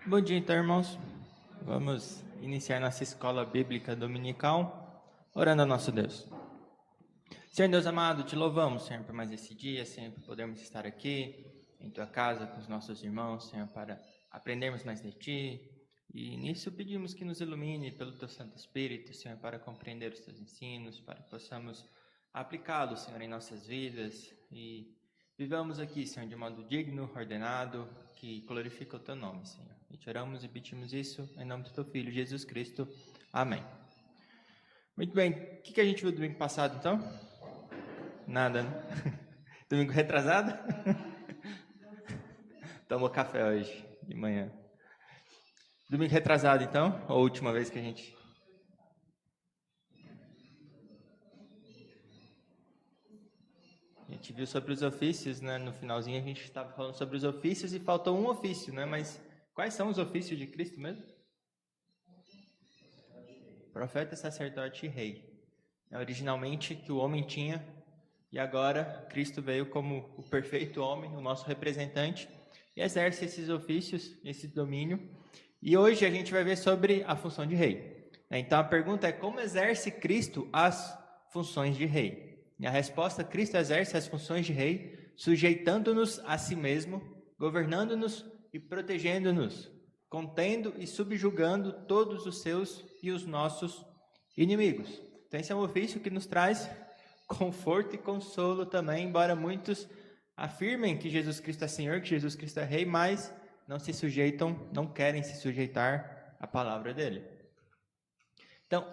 Bom dia, então, irmãos. Vamos iniciar nossa escola bíblica dominical, orando ao nosso Deus. Senhor Deus amado, te louvamos, Senhor, por mais esse dia, Senhor, por podermos estar aqui em Tua casa com os nossos irmãos, Senhor, para aprendermos mais de Ti. E nisso pedimos que nos ilumine pelo Teu Santo Espírito, Senhor, para compreender os Teus ensinos, para que possamos aplicá-los, Senhor, em nossas vidas e vivamos aqui, Senhor, de modo digno, ordenado, que glorifica o Teu nome, Senhor. E te oramos e pedimos isso em nome do Teu Filho, Jesus Cristo. Amém. Muito bem, o que a gente viu domingo passado, então? Nada, né? Domingo retrasado? Tomou café hoje, de manhã. Domingo retrasado, então? Ou a última vez que a gente... A gente viu sobre os ofícios, né? No finalzinho a gente estava falando sobre os ofícios e faltou um ofício, né? Mas quais são os ofícios de Cristo mesmo? Profeta, sacerdote e rei. Originalmente que o homem tinha, e agora Cristo veio como o perfeito homem, o nosso representante, e exerce esses ofícios, esse domínio. E hoje a gente vai ver sobre a função de rei. Então a pergunta é: como exerce Cristo as funções de rei? E a resposta: Cristo exerce as funções de rei, sujeitando-nos a si mesmo, governando-nos e protegendo-nos, contendo e subjugando todos os seus e os nossos inimigos. Então esse é um ofício que nos traz conforto e consolo também, embora muitos afirmem que Jesus Cristo é Senhor, que Jesus Cristo é Rei, mas não se sujeitam, não querem se sujeitar à palavra dele. Então,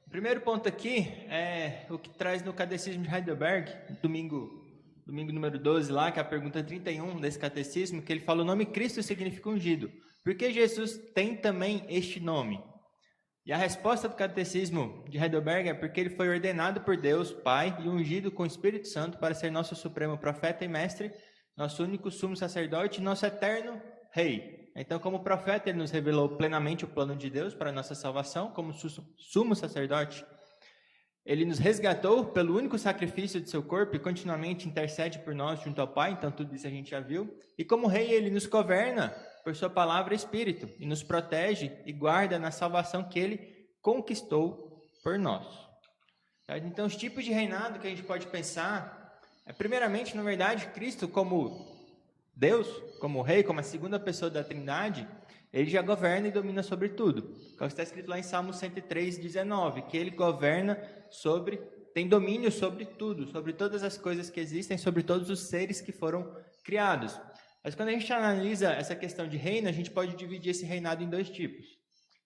o primeiro ponto aqui é o que traz no Catecismo de Heidelberg, domingo número 12 lá, que é a pergunta 31 desse catecismo, que ele fala: o nome Cristo significa ungido. Por que Jesus tem também este nome? E a resposta do Catecismo de Heidelberg é porque ele foi ordenado por Deus, Pai, e ungido com o Espírito Santo para ser nosso supremo profeta e mestre, nosso único sumo sacerdote e nosso eterno Rei. Então, como profeta, ele nos revelou plenamente o plano de Deus para a nossa salvação. Como sumo sacerdote, ele nos resgatou pelo único sacrifício de seu corpo e continuamente intercede por nós junto ao Pai. Então, tudo isso a gente já viu. E como Rei, ele nos governa por sua palavra e Espírito, e nos protege e guarda na salvação que ele conquistou por nós. Então, os tipos de reinado que a gente pode pensar é, primeiramente, na verdade, Cristo como Deus, como Rei, como a segunda pessoa da Trindade, ele já governa e domina sobre tudo. Como está escrito lá em Salmo 103:19, que ele governa sobre, tem domínio sobre tudo, sobre todas as coisas que existem, sobre todos os seres que foram criados. Mas quando a gente analisa essa questão de reino, a gente pode dividir esse reinado em dois tipos.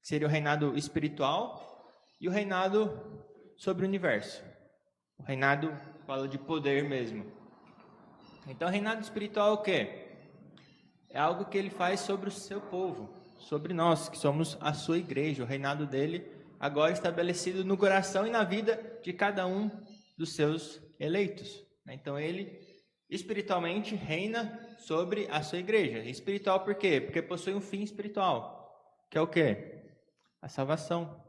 Que seria o reinado espiritual e o reinado sobre o universo. O reinado fala de poder mesmo. Então, o reinado espiritual é o quê? É algo que ele faz sobre o seu povo, sobre nós, que somos a sua igreja. O reinado dele agora estabelecido no coração e na vida de cada um dos seus eleitos. Então, ele espiritualmente reina sobre a sua igreja. Espiritual por quê? Porque possui um fim espiritual, que é o quê? A salvação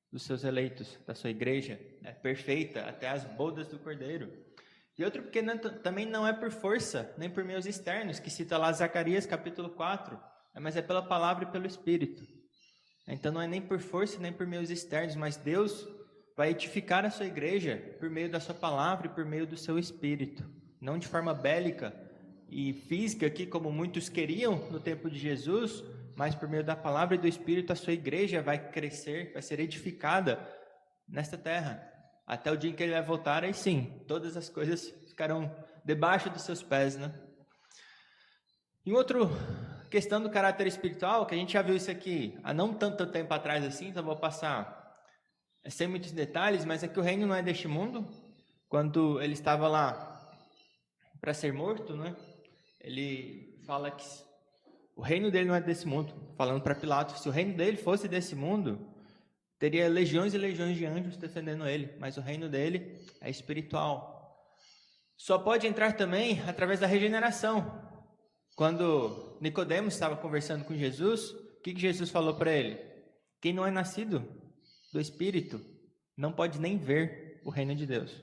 dos seus eleitos, da sua igreja, é perfeita até as bodas do Cordeiro. E outro porque também não é por força, nem por meios externos, que cita lá Zacarias capítulo 4, mas é pela palavra e pelo Espírito. Então não é nem por força, nem por meios externos, mas Deus vai edificar a sua igreja por meio da sua palavra e por meio do seu Espírito. Não de forma bélica e física, aqui como muitos queriam no tempo de Jesus, mas por meio da palavra e do Espírito a sua igreja vai crescer, vai ser edificada nesta terra. Até o dia em que ele vai voltar, aí sim, todas as coisas ficarão debaixo dos seus pés, né? E outra questão do caráter espiritual, que a gente já viu isso aqui há não tanto tempo atrás assim, então vou passar sem muitos detalhes, mas é que o reino não é deste mundo. Quando ele estava lá para ser morto, né? Ele fala que o reino dele não é desse mundo, falando para Pilatos, se o reino dele fosse desse mundo, teria legiões e legiões de anjos defendendo ele, mas o reino dele é espiritual. Só pode entrar também através da regeneração. Quando Nicodemos estava conversando com Jesus, o que Jesus falou para ele? Quem não é nascido do Espírito não pode nem ver o reino de Deus.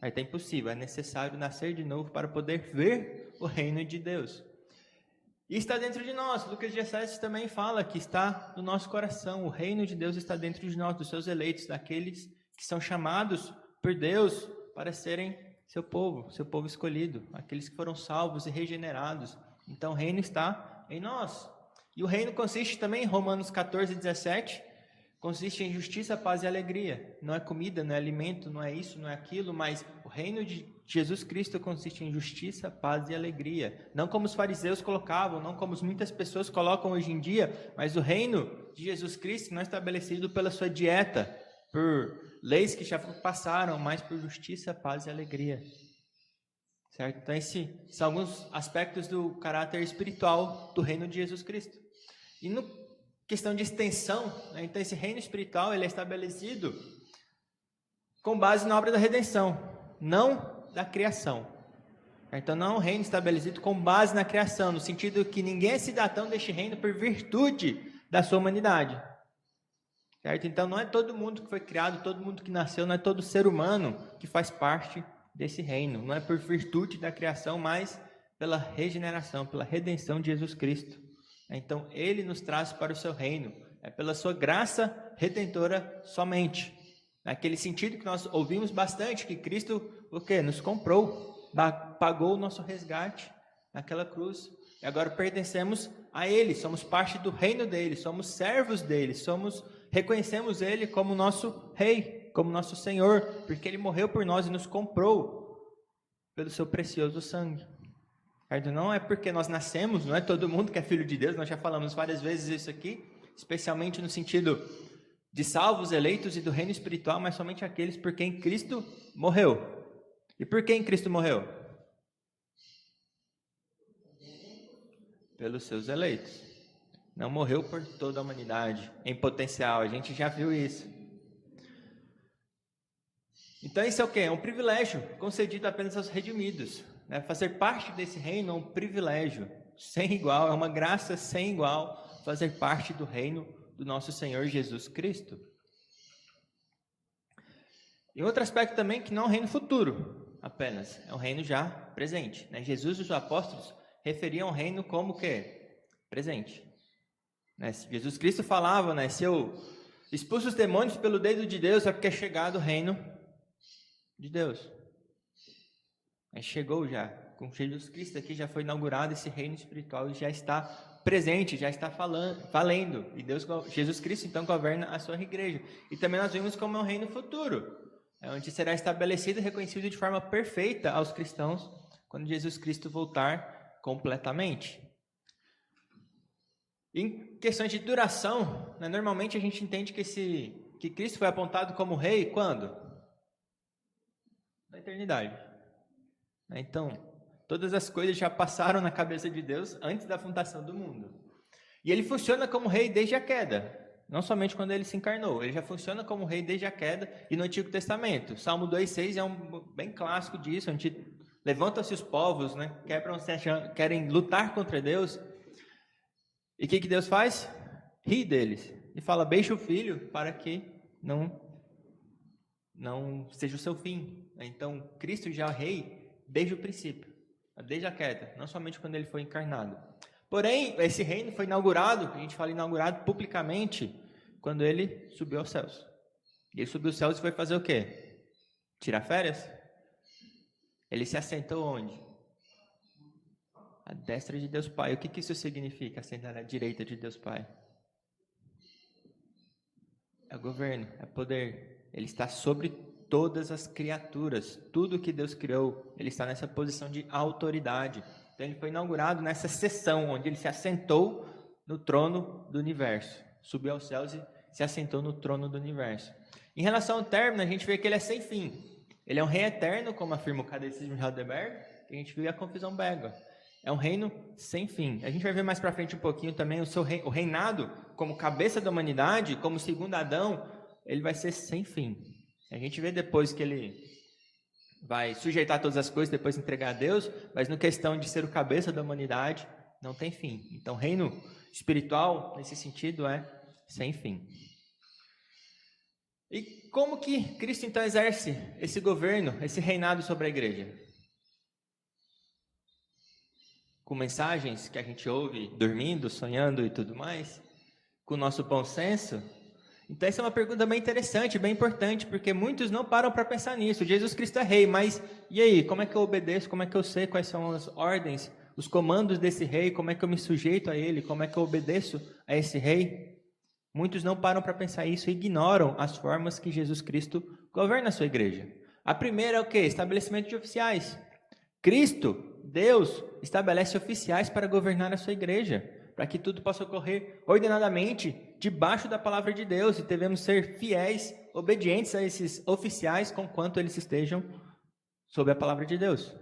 Aí é impossível, é necessário nascer de novo para poder ver o reino de Deus. E está dentro de nós. Lucas 17 também fala que está no nosso coração. O reino de Deus está dentro de nós, dos seus eleitos, daqueles que são chamados por Deus para serem seu povo escolhido, aqueles que foram salvos e regenerados. Então o reino está em nós. E o reino consiste também, em Romanos 14, 17, consiste em justiça, paz e alegria. Não é comida, não é alimento, não é isso, não é aquilo, mas o reino de Jesus Cristo consiste em justiça, paz e alegria. Não como os fariseus colocavam, não como muitas pessoas colocam hoje em dia, mas o reino de Jesus Cristo não é estabelecido pela sua dieta, por leis que já passaram, mas por justiça, paz e alegria. Certo? Então, esses são alguns aspectos do caráter espiritual do reino de Jesus Cristo. E no questão de extensão, né? Então esse reino espiritual ele é estabelecido com base na obra da redenção, não da criação. Então não é um reino estabelecido com base na criação, no sentido que ninguém é cidadão deste reino por virtude da sua humanidade. Certo? Então não é todo mundo que foi criado, todo mundo que nasceu, não é todo ser humano que faz parte desse reino. Não é por virtude da criação, mas pela regeneração, pela redenção de Jesus Cristo. Então ele nos traz para o seu reino. É pela sua graça redentora somente. Naquele sentido que nós ouvimos bastante, que Cristo o quê? Nos comprou, pagou o nosso resgate naquela cruz. E agora pertencemos a Ele, somos parte do reino dEle, somos servos dEle, reconhecemos Ele como nosso Rei, como nosso Senhor, porque Ele morreu por nós e nos comprou pelo seu precioso sangue. Não é porque nós nascemos, não é todo mundo que é filho de Deus, nós já falamos várias vezes isso aqui, especialmente no sentido de salvos, eleitos e do reino espiritual, mas somente aqueles por quem Cristo morreu. E por quem Cristo morreu? Pelos seus eleitos. Não morreu por toda a humanidade, em potencial, a gente já viu isso. Então isso é o quê? É um privilégio concedido apenas aos redimidos. Fazer parte desse reino é um privilégio sem igual, é uma graça sem igual, fazer parte do reino do nosso Senhor Jesus Cristo. E outro aspecto também que não é um reino futuro apenas, é um reino já presente. Jesus e os apóstolos referiam ao reino como o quê? Presente. Jesus Cristo falava, se eu expulso os demônios pelo dedo de Deus, é porque é chegado o reino de Deus. Chegou já, com Jesus Cristo aqui já foi inaugurado esse reino espiritual e já está presente, já está valendo. E Jesus Cristo então governa a sua igreja. E também nós vimos como é um reino futuro, onde será estabelecido e reconhecido de forma perfeita aos cristãos quando Jesus Cristo voltar completamente. Em questões de duração, normalmente a gente entende que Cristo foi apontado como rei quando? Na eternidade. Então, todas as coisas já passaram na cabeça de Deus antes da fundação do mundo. E ele funciona como rei desde a queda. Não somente quando ele se encarnou. Ele já funciona como rei desde a queda e no Antigo Testamento. Salmo 2,6 é um bem clássico disso. Onde levantam-se os povos, querem lutar contra Deus. E o que Deus faz? Ri deles. E fala, beija o filho para que não seja o seu fim. Então, Cristo já é rei desde o princípio, desde a queda, não somente quando ele foi encarnado. Porém, esse reino foi inaugurado, a gente fala inaugurado publicamente, quando ele subiu aos céus. E ele subiu aos céus e foi fazer o quê? Tirar férias? Ele se assentou onde? À destra de Deus Pai. O que isso significa, assentar à direita de Deus Pai? É governo, é poder. Ele está sobre todas as criaturas, tudo que Deus criou, ele está nessa posição de autoridade. Então ele foi inaugurado nessa sessão, onde ele se assentou no trono do universo, subiu aos céus e se assentou no trono do universo. Em relação ao término, a gente vê que ele é sem fim. Ele é um rei eterno, como afirma o Catecismo de Heidelberg, que a gente viu a Confissão Belga. É um reino sem fim. A gente vai ver mais para frente um pouquinho também o reinado como cabeça da humanidade, como segundo Adão, ele vai ser sem fim. A gente vê depois que ele vai sujeitar todas as coisas, depois entregar a Deus, mas na questão de ser o cabeça da humanidade, não tem fim. Então, reino espiritual, nesse sentido, é sem fim. E como que Cristo, então, exerce esse governo, esse reinado sobre a igreja? com mensagens que a gente ouve dormindo, sonhando e tudo mais, com o nosso bom senso? Então essa é uma pergunta bem interessante, bem importante, porque muitos não param para pensar nisso. Jesus Cristo é rei, mas e aí, como é que eu obedeço? Como é que eu sei quais são as ordens, os comandos desse rei? Como é que eu me sujeito a ele? Como é que eu obedeço a esse rei? Muitos não param para pensar isso e ignoram as formas que Jesus Cristo governa a sua igreja. A primeira é o quê? Estabelecimento de oficiais. Cristo, Deus, estabelece oficiais para governar a sua igreja, para que tudo possa ocorrer ordenadamente, debaixo da palavra de Deus, e devemos ser fiéis, obedientes a esses oficiais, conquanto eles estejam sob a palavra de Deus.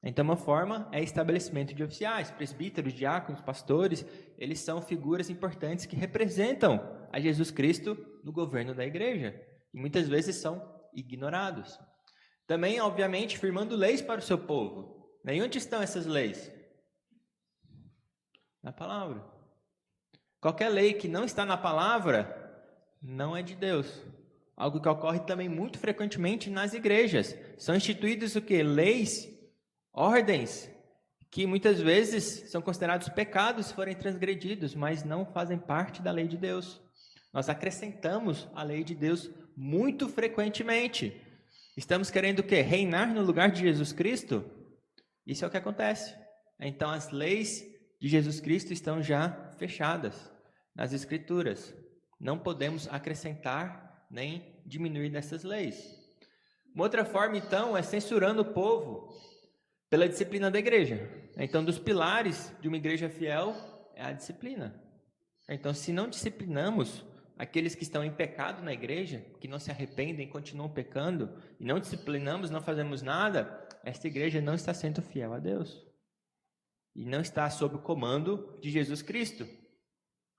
Então, uma forma é estabelecimento de oficiais, presbíteros, diáconos, pastores, eles são figuras importantes que representam a Jesus Cristo no governo da igreja, e muitas vezes são ignorados. Também, obviamente, firmando leis para o seu povo. E onde estão essas leis? Na palavra. Qualquer lei que não está na palavra não é de Deus. Algo que ocorre também muito frequentemente nas igrejas. São instituídas o quê? Leis, ordens, que muitas vezes são considerados pecados se forem transgredidos, mas não fazem parte da lei de Deus. Nós acrescentamos a lei de Deus muito frequentemente. Estamos querendo o quê? Reinar no lugar de Jesus Cristo? Isso é o que acontece. Então as leis de Jesus Cristo estão já fechadas nas Escrituras. Não podemos acrescentar nem diminuir dessas leis. Uma outra forma, então, é censurando o povo pela disciplina da igreja. Então, dos pilares de uma igreja fiel é a disciplina. Então, se não disciplinamos aqueles que estão em pecado na igreja, que não se arrependem, continuam pecando, e não disciplinamos, não fazemos nada, esta igreja não está sendo fiel a Deus. E não está sob o comando de Jesus Cristo.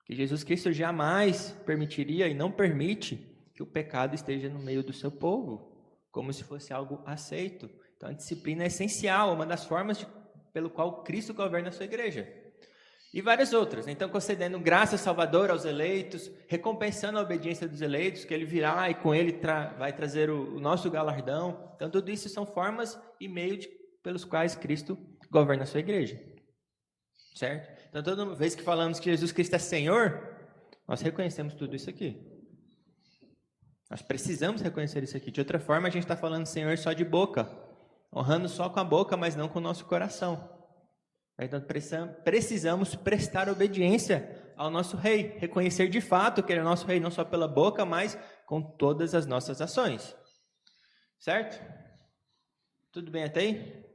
Que Jesus Cristo jamais permitiria e não permite que o pecado esteja no meio do seu povo, como se fosse algo aceito. Então a disciplina é essencial, uma das formas pelo qual Cristo governa a sua igreja. E várias outras. Então concedendo graça salvadora aos eleitos, recompensando a obediência dos eleitos, que ele virá e com ele vai trazer o nosso galardão. Então tudo isso são formas e meios pelos quais Cristo governa a sua igreja. Certo? Então, toda vez que falamos que Jesus Cristo é Senhor, nós reconhecemos tudo isso aqui. Nós precisamos reconhecer isso aqui. De outra forma, a gente está falando Senhor só de boca, honrando só com a boca, mas não com o nosso coração. Então, precisamos prestar obediência ao nosso Rei, reconhecer de fato que Ele é nosso Rei, não só pela boca, mas com todas as nossas ações. Certo? Tudo bem até aí?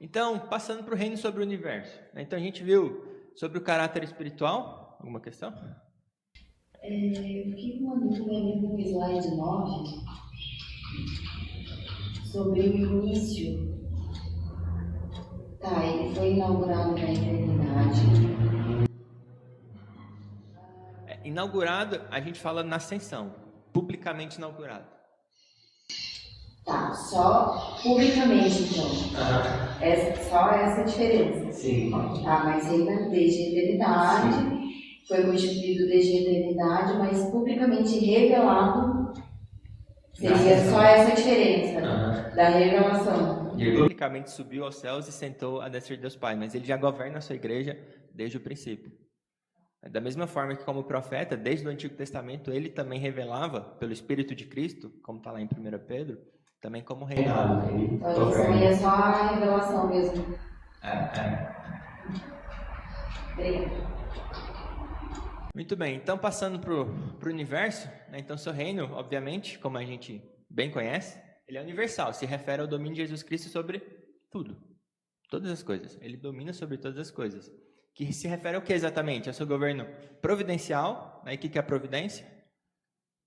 Então, passando para o reino sobre o universo. Então, a gente viu sobre o caráter espiritual. Alguma questão? Eu fiquei com uma dúvida ali no slide 9 sobre o início. Tá, ele foi inaugurado na eternidade. Inaugurado, a gente fala na ascensão. Publicamente inaugurado. Tá, só publicamente então. Só essa diferença. Sim. Tá, mas reina desde a eternidade, foi constituído desde a eternidade, mas publicamente revelado seria só essa diferença da revelação. Ele publicamente subiu aos céus e sentou à destra de Deus Pai, mas ele já governa a sua igreja desde o princípio. Da mesma forma que como profeta, desde o Antigo Testamento, ele também revelava pelo Espírito de Cristo, como está lá em 1 Pedro, também como rei. Então isso aí é só a revelação mesmo. Obrigada. Muito bem, então passando para o universo, né? Então seu reino, obviamente, como a gente bem conhece, ele é universal, se refere ao domínio de Jesus Cristo sobre tudo, todas as coisas. Ele domina sobre todas as coisas. Que se refere ao que exatamente? Ao seu governo providencial, né? E o que é a providência?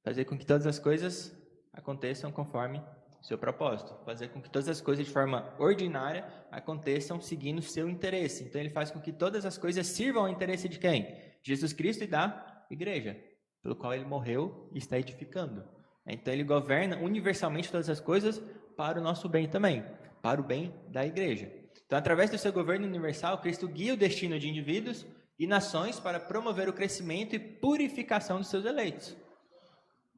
Fazer com que todas as coisas aconteçam conforme seu propósito, fazer com que todas as coisas de forma ordinária aconteçam seguindo seu interesse. Então ele faz com que todas as coisas sirvam ao interesse de quem? Jesus Cristo e da igreja, pelo qual ele morreu e está edificando. Então ele governa universalmente todas as coisas para o nosso bem também, para o bem da igreja. Então através do seu governo universal, Cristo guia o destino de indivíduos e nações para promover o crescimento e purificação dos seus eleitos.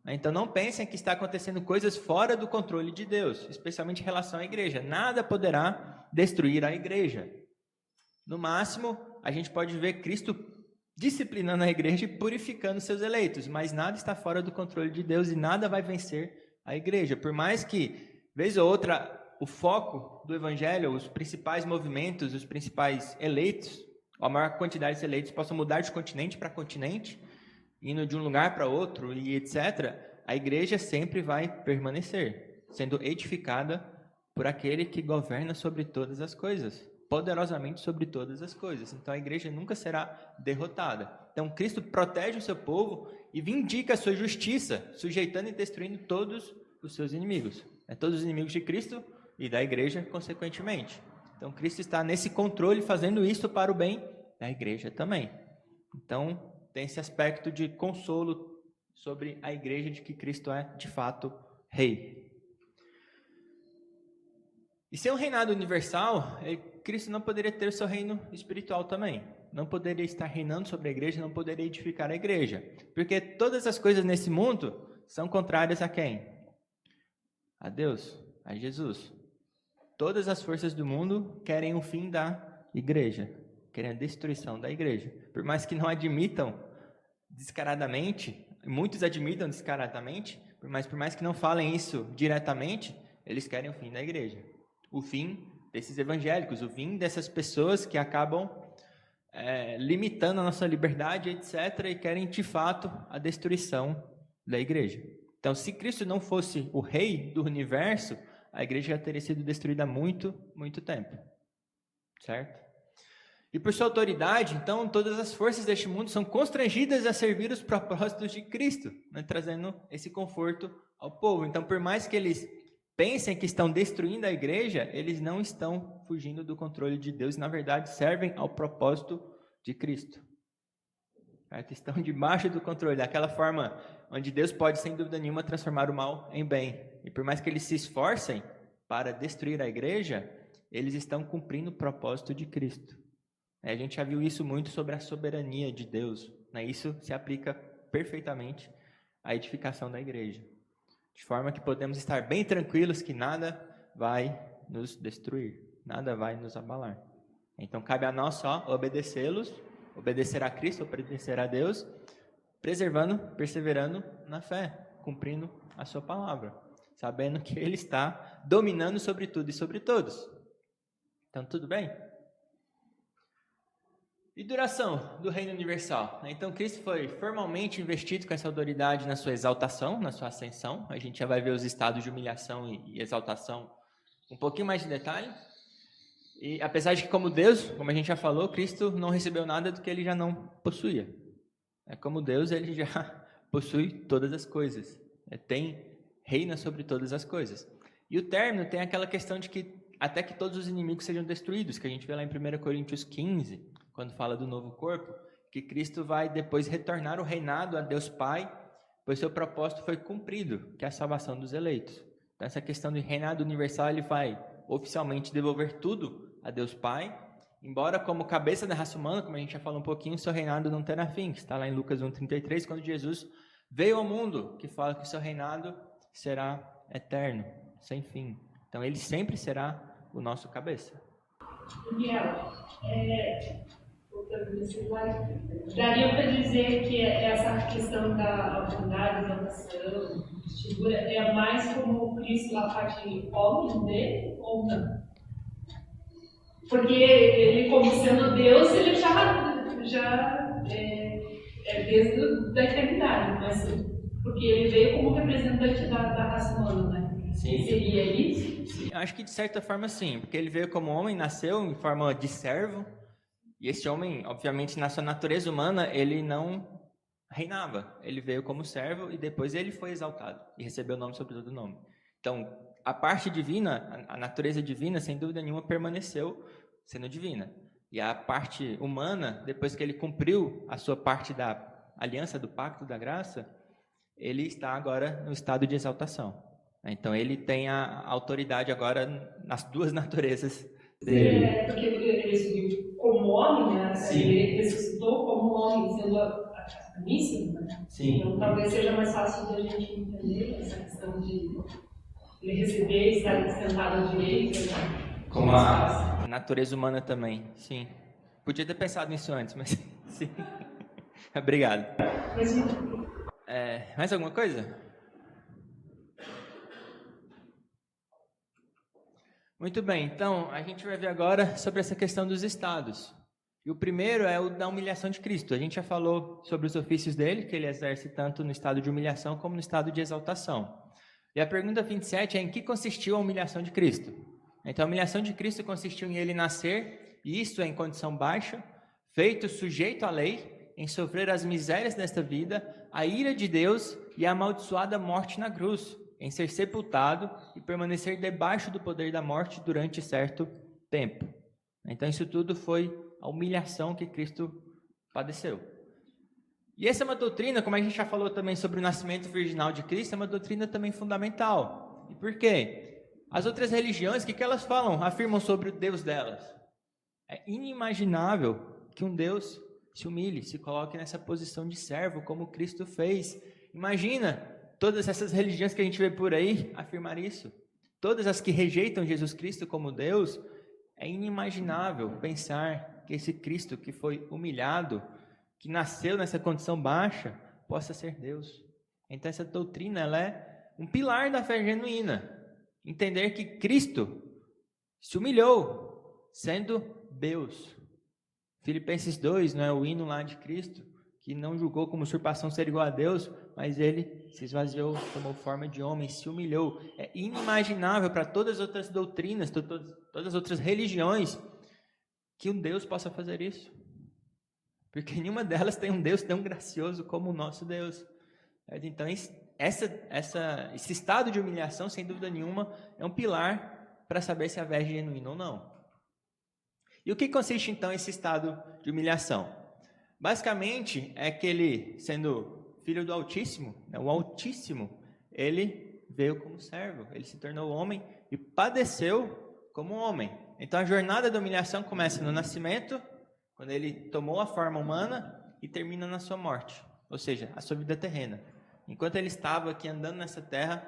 Então não pensem que está acontecendo coisas fora do controle de Deus, especialmente em relação à igreja. Nada poderá destruir a igreja. No máximo, a gente pode ver Cristo disciplinando a igreja e purificando seus eleitos, mas nada está fora do controle de Deus e nada vai vencer a igreja. Por mais que, vez ou outra, o foco do evangelho, os principais movimentos, os principais eleitos, a maior quantidade de eleitos possam mudar de continente para continente, indo de um lugar para outro e etc., a igreja sempre vai permanecer, sendo edificada por aquele que governa sobre todas as coisas, poderosamente sobre todas as coisas. Então a igreja nunca será derrotada. Então Cristo protege o seu povo e vindica a sua justiça, sujeitando e destruindo todos os seus inimigos. Todos os inimigos de Cristo e da igreja, consequentemente. Então Cristo está nesse controle, fazendo isso para o bem da igreja também. Então tem esse aspecto de consolo sobre a igreja de que Cristo é, de fato, rei. E sem um reinado universal, Cristo não poderia ter o seu reino espiritual também. Não poderia estar reinando sobre a igreja, não poderia edificar a igreja. Porque todas as coisas nesse mundo são contrárias a quem? A Deus, a Jesus. Todas as forças do mundo querem o fim da igreja, querem a destruição da igreja. Por mais que não admitam descaradamente, muitos admitam descaradamente, mas por mais que não falem isso diretamente, eles querem o fim da igreja. O fim desses evangélicos, o fim dessas pessoas que acabam limitando a nossa liberdade, etc., e querem, de fato, a destruição da igreja. Então, se Cristo não fosse o rei do universo, a igreja já teria sido destruída há muito, muito tempo. Certo? E por sua autoridade, então, todas as forças deste mundo são constrangidas a servir os propósitos de Cristo, né, trazendo esse conforto ao povo. Então, por mais que eles pensem que estão destruindo a igreja, eles não estão fugindo do controle de Deus, e, na verdade, servem ao propósito de Cristo. Certo? Estão debaixo do controle, daquela forma onde Deus pode, sem dúvida nenhuma, transformar o mal em bem. E por mais que eles se esforcem para destruir a igreja, eles estão cumprindo o propósito de Cristo. A gente já viu isso muito sobre a soberania de Deus. Isso se aplica perfeitamente à edificação da igreja. De forma que podemos estar bem tranquilos que nada vai nos destruir, nada vai nos abalar. Então cabe a nós só obedecê-los, obedecer a Cristo, obedecer a Deus, preservando, perseverando na fé, cumprindo a sua palavra, sabendo que Ele está dominando sobre tudo e sobre todos. Então tudo bem? E duração do reino universal? Então, Cristo foi formalmente investido com essa autoridade na sua exaltação, na sua ascensão. A gente já vai ver os estados de humilhação e exaltação um pouquinho mais de detalhe. E apesar de que, como Deus, como a gente já falou, Cristo não recebeu nada do que ele já não possuía. Como Deus, ele já possui todas as coisas. Reina sobre todas as coisas. E o término tem aquela questão de que até que todos os inimigos sejam destruídos, que a gente vê lá em 1 Coríntios 15, quando fala do novo corpo, que Cristo vai depois retornar o reinado a Deus Pai, pois seu propósito foi cumprido, que é a salvação dos eleitos. Então, essa questão do reinado universal, ele vai oficialmente devolver tudo a Deus Pai, embora como cabeça da raça humana, como a gente já falou um pouquinho, seu reinado não terá fim, que está lá em Lucas 1,33, quando Jesus veio ao mundo, que fala que o seu reinado será eterno, sem fim. Então, ele sempre será o nosso cabeça. Miguel, voltando nesse slide, daria para dizer que essa questão da autoridade, exaltação, figura, é mais como Cristo na parte homem dele ou não? Porque ele, como sendo Deus, ele já desde a eternidade, mas porque ele veio como representante da raça humana, né? Sim. Seria isso? Sim, acho que de certa forma sim, porque ele veio como homem, nasceu em forma de servo, e esse homem, obviamente, na sua natureza humana, ele não reinava. Ele veio como servo e depois ele foi exaltado e recebeu o nome sobre todo nome. Então, a parte divina, a natureza divina, sem dúvida nenhuma, permaneceu sendo divina. E a parte humana, depois que ele cumpriu a sua parte da aliança, do pacto da graça, ele está agora no estado de exaltação. Então, ele tem a autoridade agora nas duas naturezas dele. Porque ele subiu como homem, né? Sim. Ele ressuscitou como homem, sendo aníssimo, né? Sim. Então, talvez seja mais fácil da gente entender essa questão de ele receber e estar sentado à direita, né? Como a natureza humana também, sim. Podia ter pensado nisso antes, mas sim. Obrigado. Mais alguma coisa? Muito bem, então a gente vai ver agora sobre essa questão dos estados. E o primeiro é o da humilhação de Cristo. A gente já falou sobre os ofícios dele, que ele exerce tanto no estado de humilhação como no estado de exaltação. E a pergunta 27 é: em que consistiu a humilhação de Cristo? Então a humilhação de Cristo consistiu em ele nascer, e isto é em condição baixa, feito sujeito à lei, em sofrer as misérias desta vida, a ira de Deus e a amaldiçoada morte na cruz, em ser sepultado e permanecer debaixo do poder da morte durante certo tempo. Então isso tudo foi a humilhação que Cristo padeceu. E essa é uma doutrina, como a gente já falou também sobre o nascimento virginal de Cristo, é uma doutrina também fundamental. E por quê? As outras religiões, o que elas falam? Afirmam sobre o Deus delas. É inimaginável que um Deus se humilhe, se coloque nessa posição de servo, como Cristo fez. Imagina todas essas religiões que a gente vê por aí afirmar isso. Todas as que rejeitam Jesus Cristo como Deus, é inimaginável pensar que esse Cristo que foi humilhado, que nasceu nessa condição baixa, possa ser Deus. Então essa doutrina ela é um pilar da fé genuína. Entender que Cristo se humilhou, sendo Deus. Filipenses 2, não é o hino lá de Cristo, que não julgou como usurpação ser igual a Deus, mas ele se esvaziou, tomou forma de homem, se humilhou. É inimaginável para todas as outras doutrinas, todas as outras religiões, que um Deus possa fazer isso. Porque nenhuma delas tem um Deus tão gracioso como o nosso Deus. Então, esse estado de humilhação, sem dúvida nenhuma, é um pilar para saber se a fé é genuína ou não. E o que consiste, então, esse estado de humilhação? Basicamente, é que ele, sendo filho do Altíssimo, o Altíssimo, ele veio como servo, ele se tornou homem e padeceu como homem. Então, a jornada da humilhação começa no nascimento, quando ele tomou a forma humana, e termina na sua morte, ou seja, a sua vida terrena. Enquanto ele estava aqui andando nessa terra,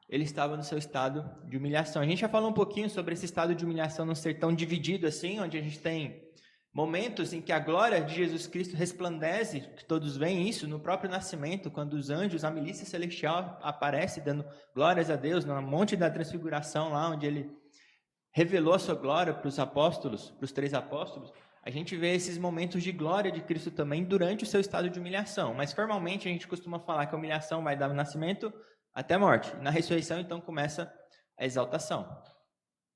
ele estava no seu estado de humilhação. A gente já falou um pouquinho sobre esse estado de humilhação não ser tão dividido assim, onde a gente tem momentos em que a glória de Jesus Cristo resplandece, que todos veem isso, no próprio nascimento, quando os anjos, a milícia celestial aparece dando glórias a Deus, no Monte da Transfiguração, lá onde ele revelou a sua glória para os apóstolos, para os 3 apóstolos. A gente vê esses momentos de glória de Cristo também durante o seu estado de humilhação. Mas formalmente a gente costuma falar que a humilhação vai do nascimento até a morte. Na ressurreição, então, começa a exaltação.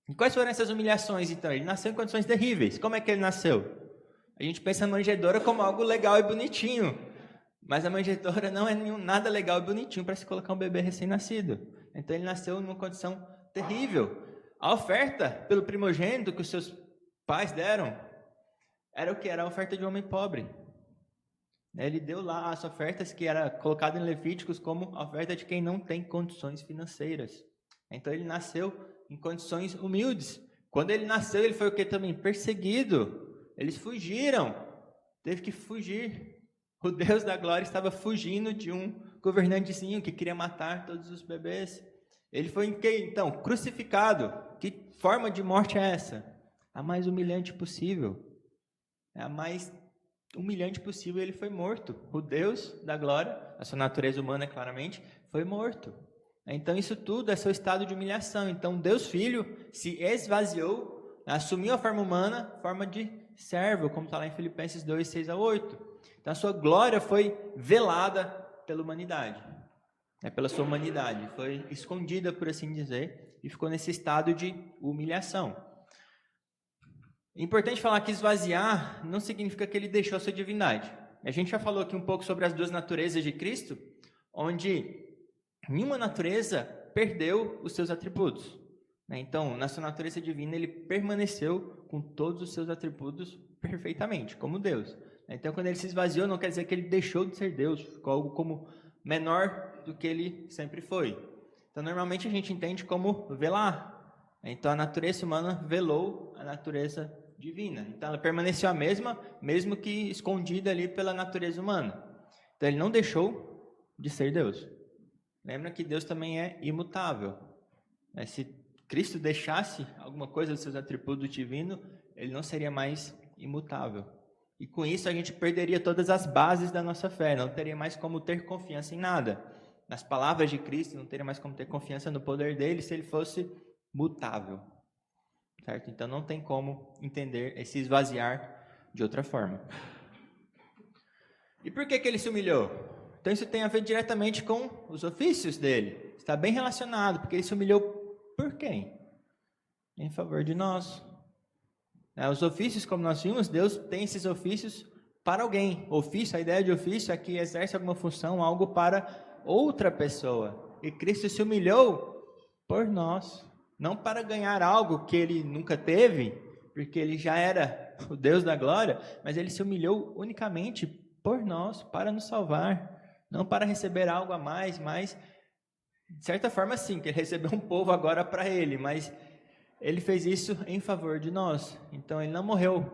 E quais foram essas humilhações, então? Ele nasceu em condições terríveis. Como é que ele nasceu? A gente pensa na manjedoura como algo legal e bonitinho. Mas a manjedoura não é nada legal e bonitinho para se colocar um bebê recém-nascido. Então ele nasceu numa condição terrível. A oferta pelo primogênito que os seus pais deram era o que? Era a oferta de um homem pobre. Ele deu lá as ofertas que era colocada em Levíticos como a oferta de quem não tem condições financeiras. Então ele nasceu em condições humildes. Quando ele nasceu, ele foi o que também? Perseguido. Eles fugiram. Teve que fugir. O Deus da glória estava fugindo de um governantezinho que queria matar todos os bebês. Ele foi em que, então? Crucificado. Que forma de morte é essa? A mais humilhante possível. É a mais humilhante possível. Ele foi morto. O Deus da glória, a sua natureza humana, claramente, foi morto. Então, isso tudo é seu estado de humilhação. Então, Deus Filho se esvaziou, assumiu a forma humana, forma de servo, como está lá em Filipenses 2, 6-8. Então, a sua glória foi velada pela humanidade. Pela sua humanidade, foi escondida, por assim dizer, e ficou nesse estado de humilhação. É importante falar que esvaziar não significa que ele deixou a sua divindade. A gente já falou aqui um pouco sobre as 2 naturezas de Cristo, onde nenhuma natureza perdeu os seus atributos. Então, na sua natureza divina, ele permaneceu com todos os seus atributos perfeitamente, como Deus. Então, quando ele se esvaziou, não quer dizer que ele deixou de ser Deus, ficou algo como menor do que ele sempre foi. Então, normalmente a gente entende como velar. Então, a natureza humana velou a natureza divina. Então, ela permaneceu a mesma, mesmo que escondida ali pela natureza humana. Então, ele não deixou de ser Deus. Lembra que Deus também é imutável. Se Cristo deixasse alguma coisa dos seus atributos divinos, ele não seria mais imutável. E com isso a gente perderia todas as bases da nossa fé, não teria mais como ter confiança em nada. Nas palavras de Cristo, não teria mais como ter confiança no poder dele se ele fosse mutável. Certo? Então não tem como entender esse esvaziar de outra forma. E por que ele se humilhou? Então isso tem a ver diretamente com os ofícios dele. Está bem relacionado, porque ele se humilhou por quem? Em favor de nós. Os ofícios, como nós vimos, Deus tem esses ofícios para alguém. Ofício, a ideia de ofício é que exerce alguma função, algo para outra pessoa. E Cristo se humilhou por nós. Não para ganhar algo que ele nunca teve, porque ele já era o Deus da glória, mas ele se humilhou unicamente por nós, para nos salvar. Não para receber algo a mais, mas, de certa forma, sim, que ele recebeu um povo agora para ele, mas ele fez isso em favor de nós. Então, ele não morreu.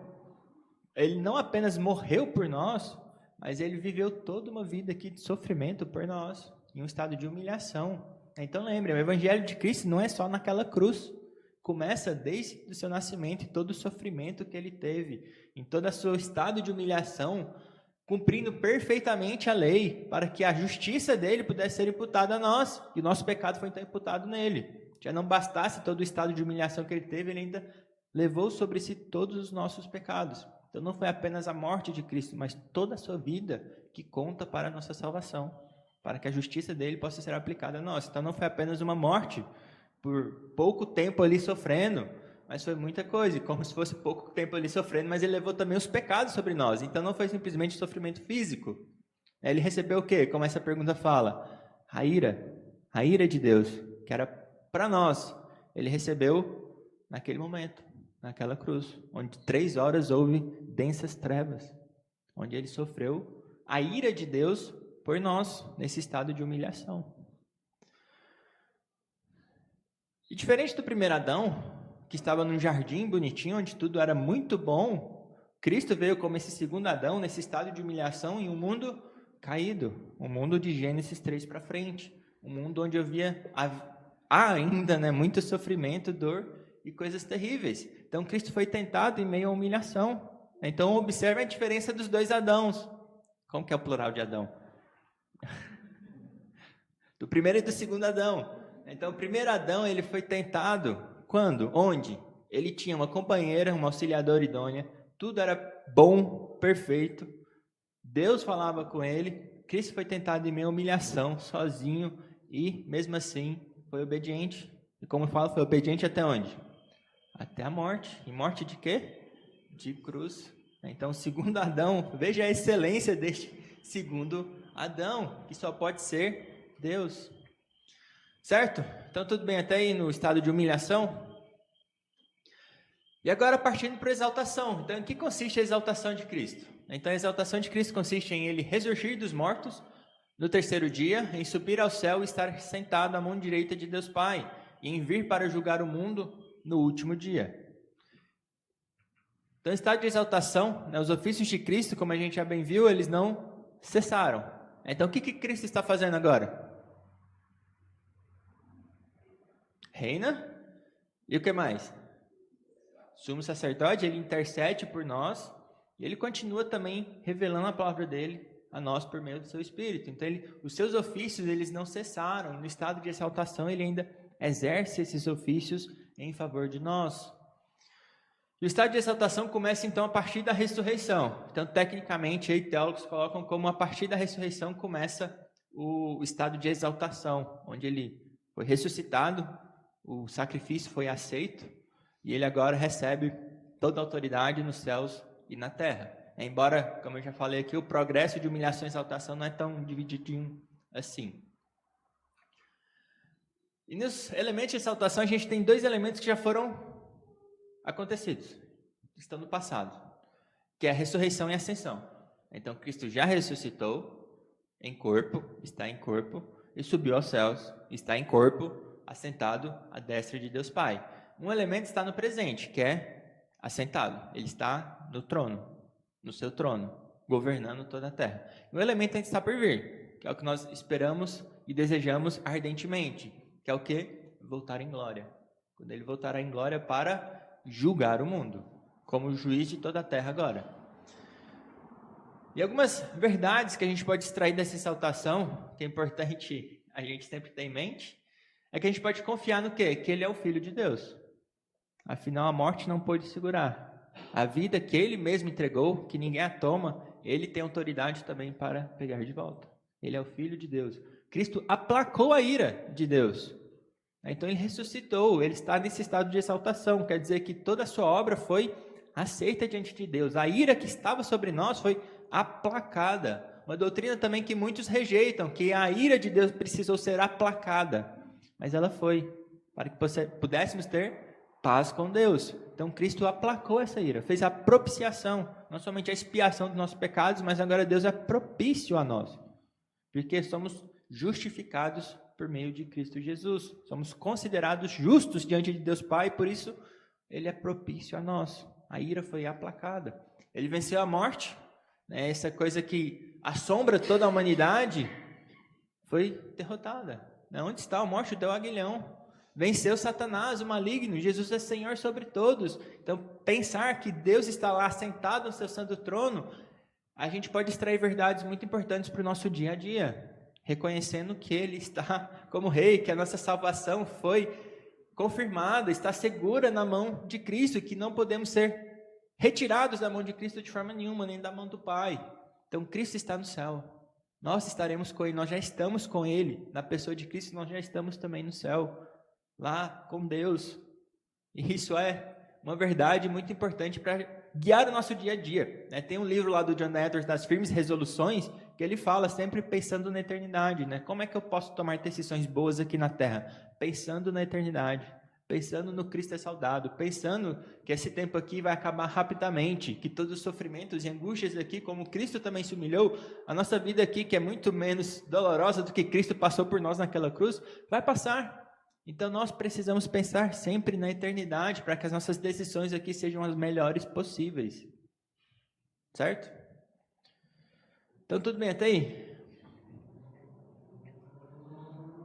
Ele não apenas morreu por nós, mas ele viveu toda uma vida aqui de sofrimento por nós, em um estado de humilhação. Então, lembre, o Evangelho de Cristo não é só naquela cruz. Começa desde o seu nascimento e todo o sofrimento que ele teve, em todo o seu estado de humilhação, cumprindo perfeitamente a lei, para que a justiça dele pudesse ser imputada a nós, e o nosso pecado foi então imputado nele. Já não bastasse todo o estado de humilhação que ele teve, ele ainda levou sobre si todos os nossos pecados. Então não foi apenas a morte de Cristo, mas toda a sua vida que conta para a nossa salvação, para que a justiça dele possa ser aplicada a nós. Então não foi apenas uma morte, por pouco tempo ali sofrendo, mas foi muita coisa, como se fosse pouco tempo ali sofrendo, mas ele levou também os pecados sobre nós. Então não foi simplesmente sofrimento físico. Ele recebeu o quê? Como essa pergunta fala, a ira de Deus, que era para nós. Ele recebeu naquele momento, naquela cruz, onde 3 horas houve densas trevas, onde ele sofreu a ira de Deus por nós, nesse estado de humilhação. E diferente do primeiro Adão, que estava num jardim bonitinho, onde tudo era muito bom, Cristo veio como esse segundo Adão, nesse estado de humilhação, em um mundo caído, um mundo de Gênesis 3 para frente, um mundo onde há ainda muito sofrimento, dor e coisas terríveis. Então, Cristo foi tentado em meio à humilhação. Então, observe a diferença dos dois Adãos. Como que é o plural de Adão? Do primeiro e do segundo Adão. Então, o primeiro Adão, ele foi tentado quando? Onde? Ele tinha uma companheira, uma auxiliadora idônea, tudo era bom, perfeito. Deus falava com ele. Cristo foi tentado em meio à humilhação, sozinho, e mesmo assim foi obediente. E como eu falo, foi obediente até onde? Até a morte. E morte de quê? De cruz. Então, segundo Adão, veja a excelência deste segundo Adão, que só pode ser Deus. Certo? Então, tudo bem até aí no estado de humilhação? E agora, partindo para a exaltação. Então, em que consiste a exaltação de Cristo? Então, a exaltação de Cristo consiste em ele ressurgir dos mortos no terceiro dia, em subir ao céu e estar sentado à mão direita de Deus Pai, e em vir para julgar o mundo no último dia. Então, o estado de exaltação, os ofícios de Cristo, como a gente já bem viu, eles não cessaram. Então, o que Cristo está fazendo agora? Reina. E o que mais? Sumo sacerdote, ele intercede por nós, e ele continua também revelando a palavra dele a nós por meio do seu Espírito. Então, os seus ofícios, eles não cessaram. E no estado de exaltação, ele ainda exerce esses ofícios em favor de nós. E o estado de exaltação começa, então, a partir da ressurreição. Então, tecnicamente, aí, teólogos colocam como a partir da ressurreição começa o estado de exaltação, onde ele foi ressuscitado, o sacrifício foi aceito, e ele agora recebe toda a autoridade nos céus e na terra. Embora, como eu já falei aqui, o progresso de humilhação e exaltação não é tão divididinho assim. E nos elementos de exaltação, a gente tem 2 elementos que já foram acontecidos, estão no passado, que é a ressurreição e a ascensão. Então, Cristo já ressuscitou em corpo, está em corpo, e subiu aos céus, está em corpo, assentado à destra de Deus Pai. Um elemento está no presente, que é assentado. Ele está no trono, no seu trono, governando toda a terra. Um elemento ainda está por vir, que é o que nós esperamos e desejamos ardentemente, que é o quê? Voltar em glória. quando ele voltará em glória para julgar o mundo, como juiz de toda a terra agora. E algumas verdades que a gente pode extrair dessa exaltação, que é importante a gente sempre ter em mente, é que a gente pode confiar no quê? Que ele é o Filho de Deus. Afinal, a morte não pôde segurar. A vida que ele mesmo entregou, que ninguém a toma, ele tem autoridade também para pegar de volta. Ele é o Filho de Deus. Cristo aplacou a ira de Deus. Então ele ressuscitou, ele está nesse estado de exaltação. Quer dizer que toda a sua obra foi aceita diante de Deus. A ira que estava sobre nós foi aplacada. Uma doutrina também que muitos rejeitam, que a ira de Deus precisou ser aplacada. Mas ela foi, para que pudéssemos ter paz com Deus. Então Cristo aplacou essa ira, fez a propiciação, não somente a expiação dos nossos pecados, mas agora Deus é propício a nós, porque somos justificados por meio de Cristo Jesus. Somos considerados justos diante de Deus Pai, por isso ele é propício a nós. A ira foi aplacada. Ele venceu a morte, né? Essa coisa que assombra toda a humanidade foi derrotada. Onde está a morte, o teu aguilhão? Venceu Satanás, o maligno. Jesus é Senhor sobre todos. Então, pensar que Deus está lá sentado no seu santo trono, a gente pode extrair verdades muito importantes para o nosso dia a dia, reconhecendo que Ele está como Rei, que a nossa salvação foi confirmada, está segura na mão de Cristo, que não podemos ser retirados da mão de Cristo de forma nenhuma, nem da mão do Pai. Então, Cristo está no céu. Nós estaremos com Ele, nós já estamos com Ele. Na pessoa de Cristo, nós já estamos também no céu, lá com Deus. E isso é uma verdade muito importante para guiar o nosso dia a dia. Tem um livro lá do John Edwards, das Firmes Resoluções, que ele fala sempre pensando na eternidade. Como é que eu posso tomar decisões boas aqui na Terra? Pensando na eternidade, pensando no Cristo exaltado, pensando que esse tempo aqui vai acabar rapidamente, que todos os sofrimentos e angústias aqui, como Cristo também se humilhou, a nossa vida aqui, que é muito menos dolorosa do que Cristo passou por nós naquela cruz, vai passar. Então nós precisamos pensar sempre na eternidade para que as nossas decisões aqui sejam as melhores possíveis. Certo? Então tudo bem até aí?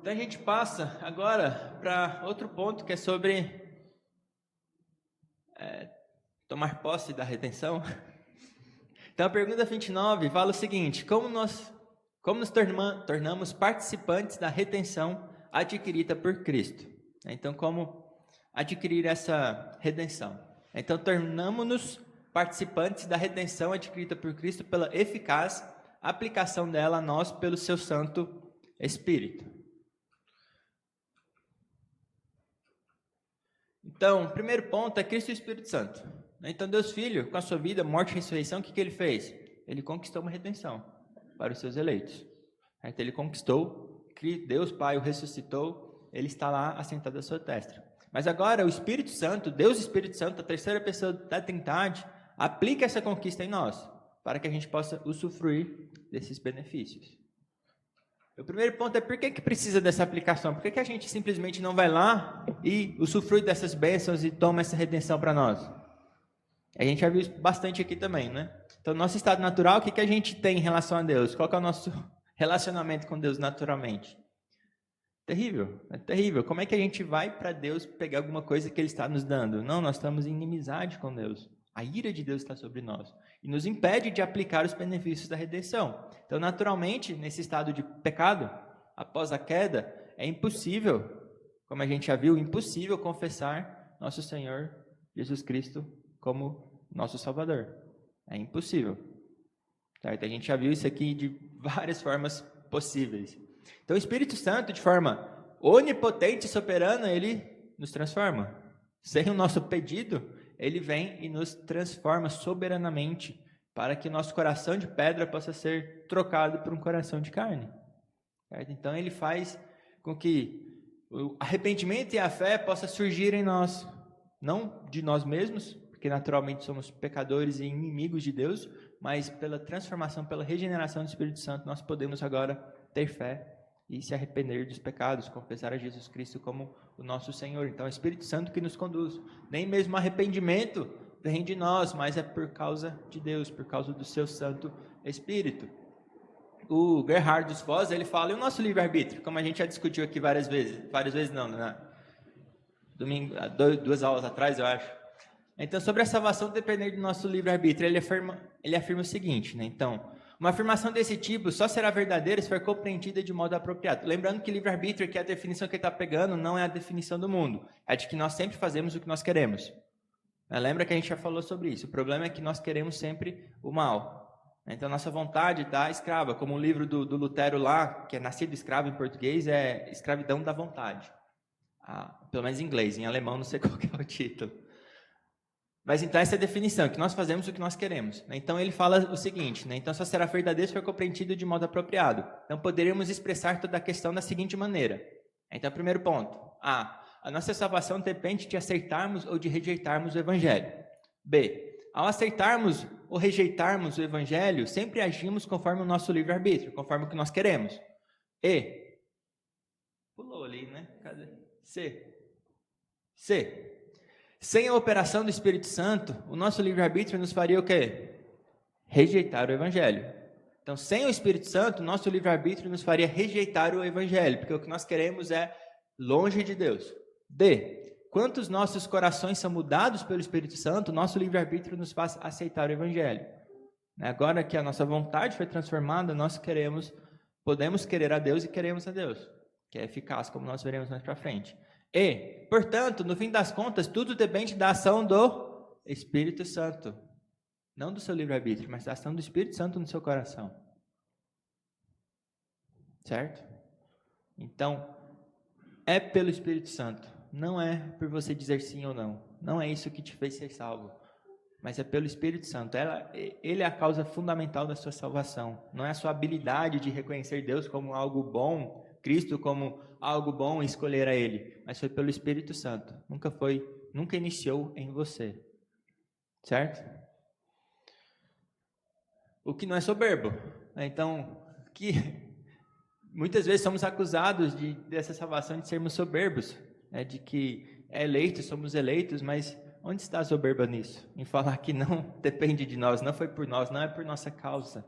Então a gente passa agora para outro ponto que é sobre tomar posse da redenção. Então a pergunta 29 fala o seguinte: como nos tornamos participantes da redenção adquirida por Cristo? Então, como adquirir essa redenção? Então, tornamos-nos participantes da redenção adquirida por Cristo pela eficaz aplicação dela a nós pelo seu Santo Espírito. Então, o primeiro ponto é Cristo e o Espírito Santo. Então, Deus Filho, com a sua vida, morte e ressurreição, o que ele fez? Ele conquistou uma redenção para os seus eleitos. Então, ele conquistou, Deus Pai o ressuscitou, ele está lá assentado à sua destra. Mas agora o Espírito Santo, Deus Espírito Santo, a terceira pessoa da Trindade, aplica essa conquista em nós, para que a gente possa usufruir desses benefícios. O primeiro ponto é por que precisa dessa aplicação? Por que a gente simplesmente não vai lá e usufrui dessas bênçãos e toma essa redenção para nós? A gente já viu isso bastante aqui também, né? Então, nosso estado natural, o que a gente tem em relação a Deus? Qual que é o nosso relacionamento com Deus naturalmente? Terrível, é terrível. Como é que a gente vai para Deus pegar alguma coisa que Ele está nos dando? Não, nós estamos em inimizade com Deus. A ira de Deus está sobre nós e nos impede de aplicar os benefícios da redenção. Então, naturalmente, nesse estado de pecado, após a queda, é impossível, como a gente já viu, impossível confessar nosso Senhor Jesus Cristo como nosso Salvador. É impossível. Certo? A gente já viu isso aqui de várias formas possíveis. Então, o Espírito Santo, de forma onipotente e soberana, ele nos transforma. Sem o nosso pedido, ele vem e nos transforma soberanamente para que nosso coração de pedra possa ser trocado por um coração de carne. Certo? Então, ele faz com que o arrependimento e a fé possa surgir em nós, não de nós mesmos, porque naturalmente somos pecadores e inimigos de Deus, mas pela transformação, pela regeneração do Espírito Santo, nós podemos agora ter fé e se arrepender dos pecados, confessar a Jesus Cristo como o nosso Senhor. Então, é o Espírito Santo que nos conduz. Nem mesmo arrependimento vem de nós, mas é por causa de Deus, por causa do seu Santo Espírito. O Gerhard Voss, ele fala, e o nosso livre-arbítrio? Como a gente já discutiu aqui várias vezes não, né? duas aulas atrás, eu acho. Então, sobre a salvação depender do nosso livre-arbítrio, ele afirma o seguinte, né? Então, uma afirmação desse tipo só será verdadeira se for compreendida de modo apropriado. Lembrando que livre-arbítrio, que é a definição que ele está pegando, não é a definição do mundo. É de que nós sempre fazemos o que nós queremos. Lembra que a gente já falou sobre isso. O problema é que nós queremos sempre o mal. Então, nossa vontade está escrava. Como o livro do Lutero lá, que é Nascido Escravo em português, é Escravidão da Vontade. Pelo menos em inglês. Em alemão, não sei qual que é o título. Mas então essa é a definição, que nós fazemos o que nós queremos. Então ele fala o seguinte, né? Então só será verdadeiro se for compreendido de modo apropriado. Então poderíamos expressar toda a questão da seguinte maneira. Então, primeiro ponto. A nossa salvação depende de aceitarmos ou de rejeitarmos o Evangelho. B. Ao aceitarmos ou rejeitarmos o Evangelho, sempre agimos conforme o nosso livre-arbítrio, conforme o que nós queremos. E. Pulou ali, né? Cadê? C. Sem a operação do Espírito Santo, o nosso livre-arbítrio nos faria o quê? Rejeitar o Evangelho. Então, sem o Espírito Santo, o nosso livre-arbítrio nos faria rejeitar o Evangelho, porque o que nós queremos é longe de Deus. D. Quanto os nossos corações são mudados pelo Espírito Santo, o nosso livre-arbítrio nos faz aceitar o Evangelho. Agora que a nossa vontade foi transformada, nós podemos querer a Deus e queremos a Deus, que é eficaz, como nós veremos mais para frente. E, portanto, no fim das contas, tudo depende da ação do Espírito Santo. Não do seu livre-arbítrio, mas da ação do Espírito Santo no seu coração. Certo? Então, é pelo Espírito Santo. Não é por você dizer sim ou não. Não é isso que te fez ser salvo. Mas é pelo Espírito Santo. Ele é a causa fundamental da sua salvação. Não é a sua habilidade de reconhecer Deus como algo bom, Cristo como algo bom e escolher a Ele, mas foi pelo Espírito Santo. Nunca iniciou em você. Certo? O que não é soberbo. Então, muitas vezes somos acusados dessa salvação de sermos soberbos, de que somos eleitos, mas onde está a soberba nisso? Em falar que não depende de nós, não foi por nós, não é por nossa causa.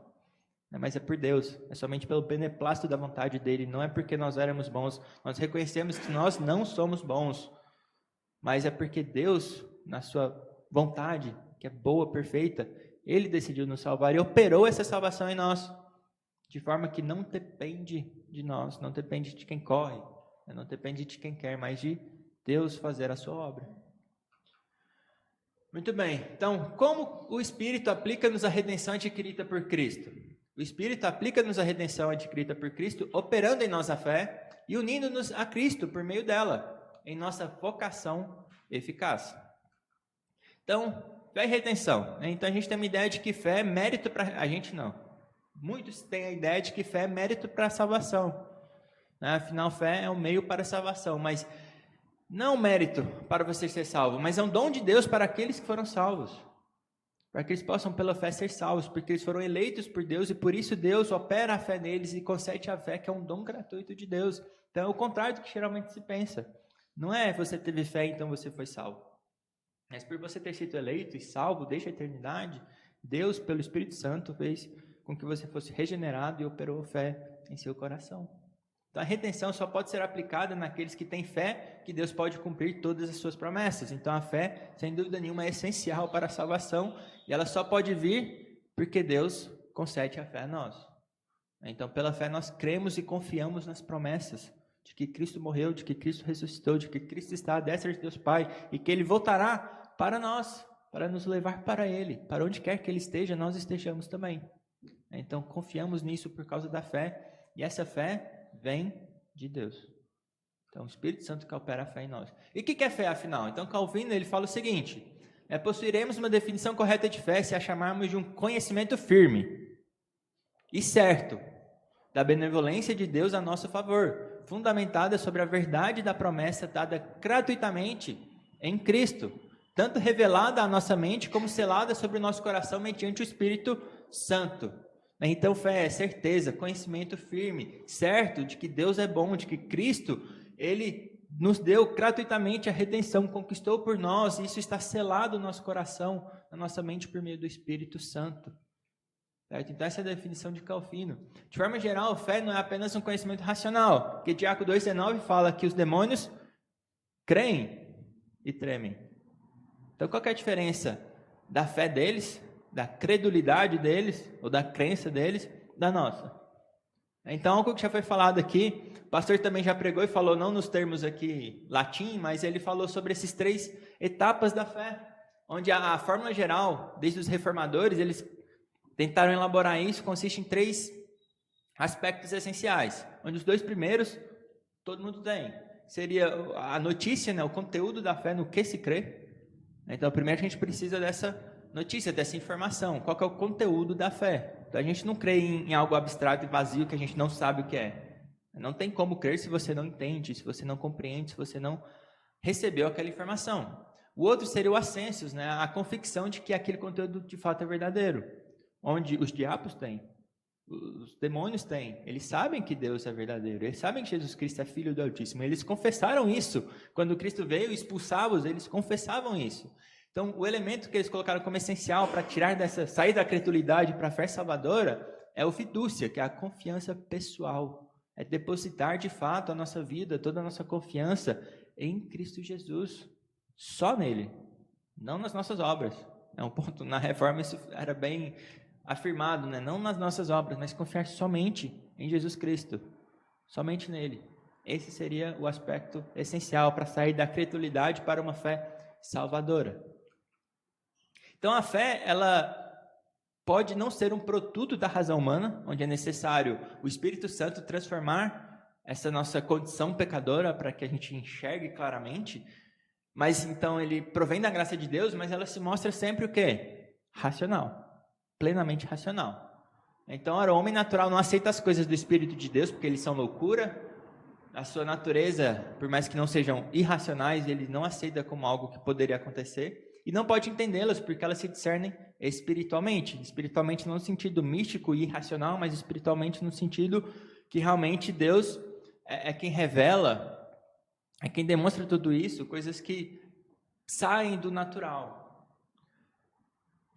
Mas é por Deus, é somente pelo beneplácito da vontade dele, não é porque nós éramos bons, nós reconhecemos que nós não somos bons, mas é porque Deus, na sua vontade, que é boa, perfeita, ele decidiu nos salvar e operou essa salvação em nós, de forma que não depende de nós, não depende de quem corre, não depende de quem quer, mas de Deus fazer a sua obra. Muito bem, então, como o Espírito aplica-nos a redenção adquirida por Cristo? O Espírito aplica-nos a redenção adquirida por Cristo, operando em nós a fé e unindo-nos a Cristo por meio dela, em nossa vocação eficaz. Então, fé e redenção. Então, a gente tem uma ideia de que fé é mérito para... A gente não. Muitos têm a ideia de que fé é mérito para a salvação. Afinal, fé é um meio para a salvação, mas não um mérito para você ser salvo, mas é um dom de Deus para aqueles que foram salvos. Para que eles possam pela fé ser salvos, porque eles foram eleitos por Deus e por isso Deus opera a fé neles e concede a fé, que é um dom gratuito de Deus. Então é o contrário do que geralmente se pensa. Não é você teve fé, então você foi salvo. Mas por você ter sido eleito e salvo desde a eternidade, Deus, pelo Espírito Santo, fez com que você fosse regenerado e operou a fé em seu coração. Então a redenção só pode ser aplicada naqueles que têm fé que Deus pode cumprir todas as suas promessas. Então a fé, sem dúvida nenhuma, é essencial para a salvação e ela só pode vir porque Deus concede a fé a nós. Então pela fé nós cremos e confiamos nas promessas de que Cristo morreu, de que Cristo ressuscitou, de que Cristo está à destra de Deus Pai e que Ele voltará para nós, para nos levar para Ele. Para onde quer que Ele esteja, nós estejamos também. Então confiamos nisso por causa da fé e essa fé vem de Deus. Então, o Espírito Santo que opera a fé em nós. E o que é fé, afinal? Então, Calvino, ele fala o seguinte, possuiremos uma definição correta de fé se a chamarmos de um conhecimento firme e certo da benevolência de Deus a nosso favor, fundamentada sobre a verdade da promessa dada gratuitamente em Cristo, tanto revelada à nossa mente como selada sobre o nosso coração mediante o Espírito Santo. Então, fé é certeza, conhecimento firme, certo de que Deus é bom, de que Cristo, Ele nos deu gratuitamente a redenção, conquistou por nós, e isso está selado no nosso coração, na nossa mente por meio do Espírito Santo. Certo? Então, essa é a definição de Calvino. De forma geral, fé não é apenas um conhecimento racional, porque Tiago 2,19 fala que os demônios creem e tremem. Então, qual que é a diferença da fé deles, da credulidade deles, ou da crença deles, da nossa? Então, algo que já foi falado aqui, o pastor também já pregou e falou, não nos termos aqui latim, mas ele falou sobre essas 3 etapas da fé, onde a fórmula geral, desde os reformadores, eles tentaram elaborar isso, consiste em 3 aspectos essenciais, onde os 2 primeiros, todo mundo tem. Seria a notícia, né, o conteúdo da fé, no que se crê. Então, primeiro a gente precisa dessa notícia, dessa informação. Qual que é o conteúdo da fé? Então, a gente não crê em algo abstrato e vazio que a gente não sabe o que é. Não tem como crer se você não entende, se você não compreende, se você não recebeu aquela informação. O outro seria o assensus, né, a convicção de que aquele conteúdo de fato é verdadeiro. Onde os diabos têm, os demônios têm, eles sabem que Deus é verdadeiro, eles sabem que Jesus Cristo é Filho do Altíssimo, eles confessaram isso, quando Cristo veio expulsá-los, eles confessavam isso. Então, o elemento que eles colocaram como essencial para sair da credulidade para a fé salvadora, é o fidúcia, que é a confiança pessoal, é depositar de fato a nossa vida, toda a nossa confiança em Cristo Jesus, só nele, não nas nossas obras. É um ponto, na reforma isso era bem afirmado, né? Não nas nossas obras, mas confiar somente em Jesus Cristo, somente nele. Esse seria o aspecto essencial para sair da credulidade para uma fé salvadora. Então a fé, ela pode não ser um produto da razão humana, onde é necessário o Espírito Santo transformar essa nossa condição pecadora para que a gente enxergue claramente, mas então ele provém da graça de Deus, mas ela se mostra sempre o quê? Racional. Plenamente racional. Então, o homem natural não aceita as coisas do Espírito de Deus, porque eles são loucura. A sua natureza, por mais que não sejam irracionais, ele não aceita como algo que poderia acontecer. E não pode entendê-las, porque elas se discernem espiritualmente. Espiritualmente não no sentido místico e irracional, mas espiritualmente no sentido que realmente Deus é quem revela, é quem demonstra tudo isso, coisas que saem do natural.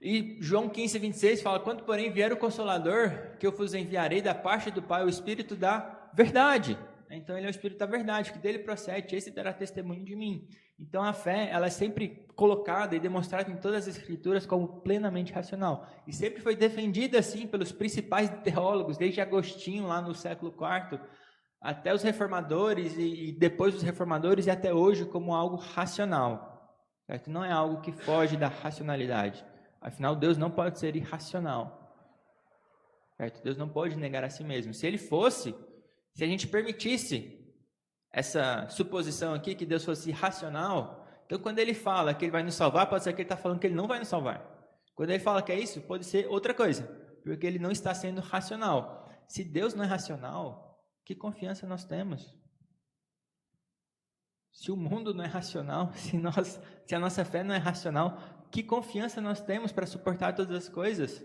E João 15, 26 fala, quando porém vier o Consolador, que eu vos enviarei da parte do Pai, o Espírito da verdade. Então ele é o Espírito da verdade, que dele procede, esse dará testemunho de mim. Então a fé, ela é sempre colocada e demonstrada em todas as Escrituras como plenamente racional. E sempre foi defendida assim pelos principais teólogos, desde Agostinho lá no século IV, até os reformadores e depois dos reformadores e até hoje como algo racional. Certo? Não é algo que foge da racionalidade. Afinal, Deus não pode ser irracional. Certo? Deus não pode negar a si mesmo. Se ele fosse, se a gente permitisse essa suposição aqui, que Deus fosse irracional, então quando ele fala que ele vai nos salvar, pode ser que ele está falando que ele não vai nos salvar. Quando ele fala que é isso, pode ser outra coisa, porque ele não está sendo racional. Se Deus não é racional, que confiança nós temos? Se o mundo não é racional, se a nossa fé não é racional, que confiança nós temos para suportar todas as coisas?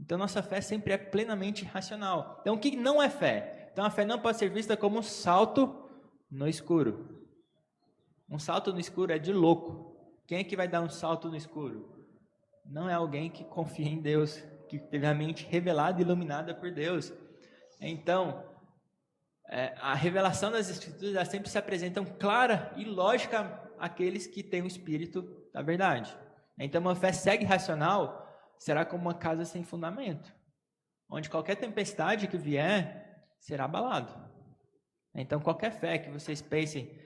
Então, nossa fé sempre é plenamente racional. Então, o que não é fé? Então, a fé não pode ser vista como um salto no escuro. Um salto no escuro é de louco. Quem é que vai dar um salto no escuro? Não é alguém que confia em Deus, que teve a mente revelada e iluminada por Deus. Então, a revelação das Escrituras, elas sempre se apresentam clara e lógica àqueles que têm o Espírito da verdade. Então, uma fé cega e racional será como uma casa sem fundamento, onde qualquer tempestade que vier será abalado. Então, qualquer fé que vocês pensem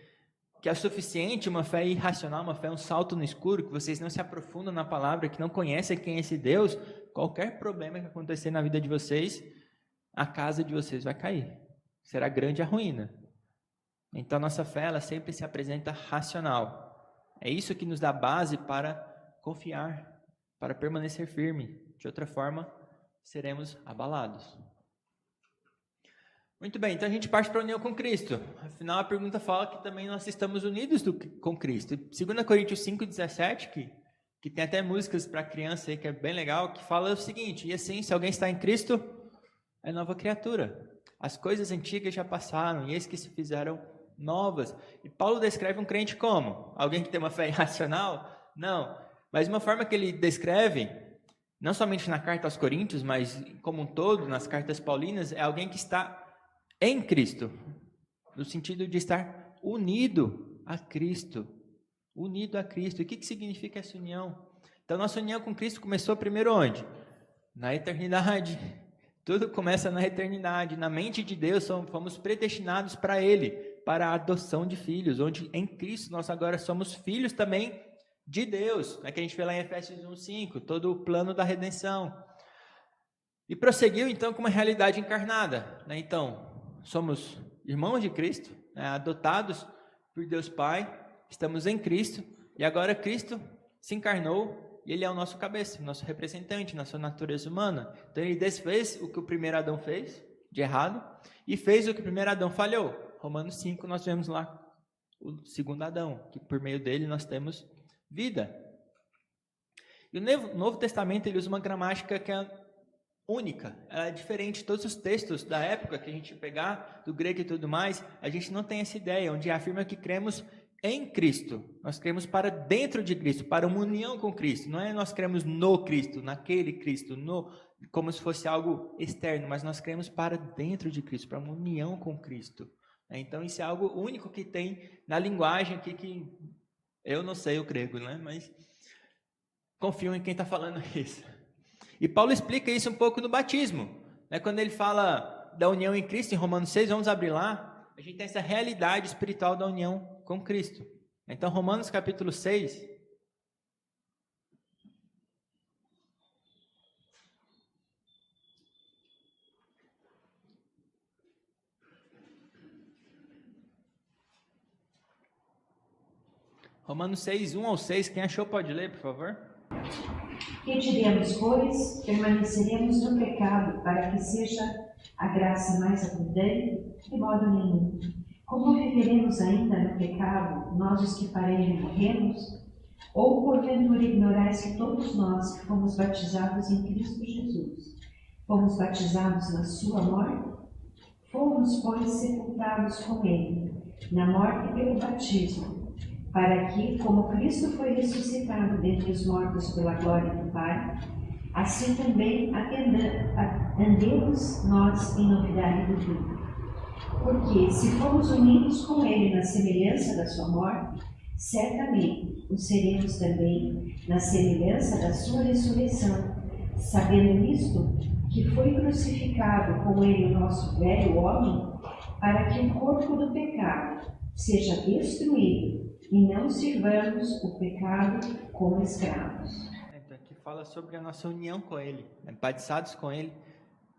que é suficiente, uma fé irracional, uma fé um salto no escuro, que vocês não se aprofundam na palavra, que não conhecem quem é esse Deus, qualquer problema que acontecer na vida de vocês, a casa de vocês vai cair. Será grande a ruína. Então, nossa fé, ela sempre se apresenta racional. É isso que nos dá base para confiar, para permanecer firme. De outra forma, seremos abalados. Muito bem, então a gente parte para a união com Cristo. Afinal, a pergunta fala que também nós estamos unidos com Cristo. 2 Coríntios 5,17, que tem até músicas para criança aí, que é bem legal, que fala o seguinte: e assim, se alguém está em Cristo, é nova criatura. As coisas antigas já passaram, e eis que se fizeram novas. E Paulo descreve um crente como? Alguém que tem uma fé irracional? Não. Mas uma forma que ele descreve, não somente na carta aos Coríntios, mas como um todo, nas cartas paulinas, é alguém que está em Cristo, no sentido de estar unido a Cristo. unido a Cristo. E o que significa essa união? Então, nossa união com Cristo começou primeiro onde? Na eternidade. Tudo começa na eternidade. Na mente de Deus, fomos predestinados para Ele, para a adoção de filhos, onde em Cristo nós agora somos filhos também de Deus. É que a gente vê lá em Efésios 1:5, todo o plano da redenção. E prosseguiu então com uma realidade encarnada. Então, somos irmãos de Cristo, adotados por Deus Pai, estamos em Cristo, e agora Cristo se encarnou, e Ele é o nosso cabeça, nosso representante, nossa natureza humana. Então Ele desfez o que o primeiro Adão fez, de errado, e fez o que o primeiro Adão falhou. Romanos 5, nós vemos lá o segundo Adão, que por meio dele nós temos vida. E o Novo Testamento ele usa uma gramática que é única, ela é diferente de todos os textos da época que a gente pegar, do grego e tudo mais, a gente não tem essa ideia, onde afirma que cremos em Cristo, nós cremos para dentro de Cristo, para uma união com Cristo, não é nós cremos no Cristo, naquele Cristo, como se fosse algo externo, mas nós cremos para dentro de Cristo, para uma união com Cristo. Então isso é algo único que tem na linguagem aqui, que eu não sei o grego, né? Mas confio em quem está falando isso. E Paulo explica isso um pouco no batismo, né? Quando ele fala da união em Cristo, em Romanos 6, vamos abrir lá, a gente tem essa realidade espiritual da união com Cristo. Então, Romanos capítulo 6. Romanos 6, 1 ao 6, quem achou pode ler, por favor? Que diremos, pois? Permaneceremos no pecado para que seja a graça mais abundante? De modo nenhum. Como viveremos ainda no pecado, nós os que para ele morremos? Ou porventura ignorais que todos nós que fomos batizados em Cristo Jesus, fomos batizados na sua morte? Fomos, pois, sepultados com ele, na morte pelo batismo, para que, como Cristo foi ressuscitado dentre os mortos pela glória do Pai, assim também andemos nós em novidade de vida. Porque, se fomos unidos com Ele na semelhança da sua morte, certamente o seremos também na semelhança da sua ressurreição, sabendo isto, que foi crucificado com Ele o nosso velho homem, para que o corpo do pecado seja destruído, e não sirvamos o pecado como escravos. Então aqui fala sobre a nossa união com Ele, batizados com Ele,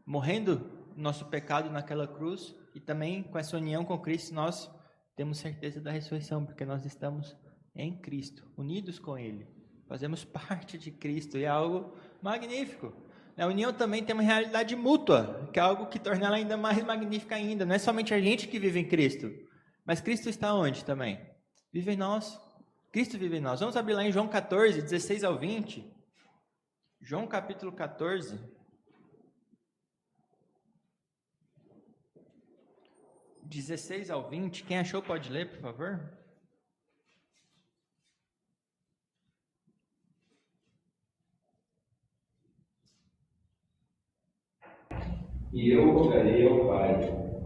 morrendo nosso pecado naquela cruz, e também com essa união com Cristo nós temos certeza da ressurreição, porque nós estamos em Cristo, unidos com Ele, fazemos parte de Cristo, e é algo magnífico. A união também tem uma realidade mútua, que é algo que torna ela ainda mais magnífica ainda. Não é somente a gente que vive em Cristo, mas Cristo está onde também? Vive em nós. Cristo vive em nós. Vamos abrir lá em João 14, 16 ao 20. João capítulo 14. 16 ao 20. Quem achou pode ler, por favor? E eu rogarei ao Pai,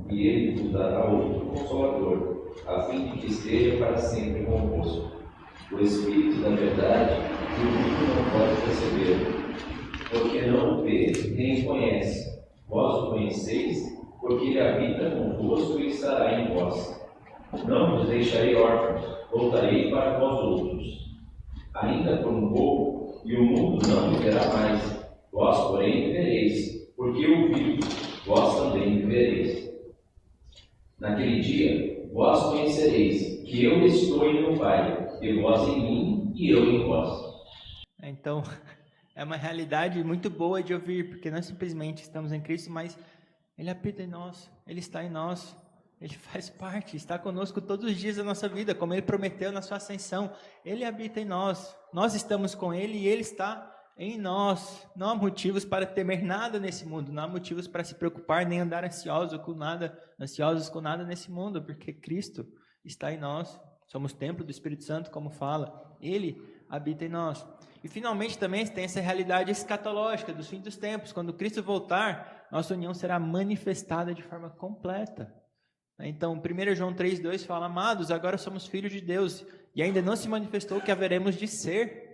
e Ele vos dará outro Consolador, a fim de que esteja para sempre convosco. O Espírito da verdade, que o mundo não pode receber, porque não o vê nem o conhece. Vós o conheceis, porque Ele habita convosco e estará em vós. Não vos deixarei órfãos, voltarei para vós outros. Ainda por um pouco, e o mundo não me verá mais. Vós, porém, vivereis, porque eu vivo, vós também vivereis. Naquele dia, vós conhecereis que eu estou em meu Pai, e vós em mim, e eu em vós. Então, é uma realidade muito boa de ouvir, porque não simplesmente estamos em Cristo, mas Ele habita em nós, Ele está em nós, Ele faz parte, está conosco todos os dias da nossa vida, como Ele prometeu na sua ascensão. Ele habita em nós, nós estamos com Ele e Ele está em nós. Não há motivos para temer nada nesse mundo, não há motivos para se preocupar, nem andar ansiosos com nada nesse mundo, porque Cristo está em nós. Somos templo do Espírito Santo, como fala. Ele habita em nós. E finalmente também tem essa realidade escatológica dos fins dos tempos. Quando Cristo voltar, nossa união será manifestada de forma completa. Então, 1 João 3,2 fala: amados, agora somos filhos de Deus, e ainda não se manifestou o que haveremos de ser.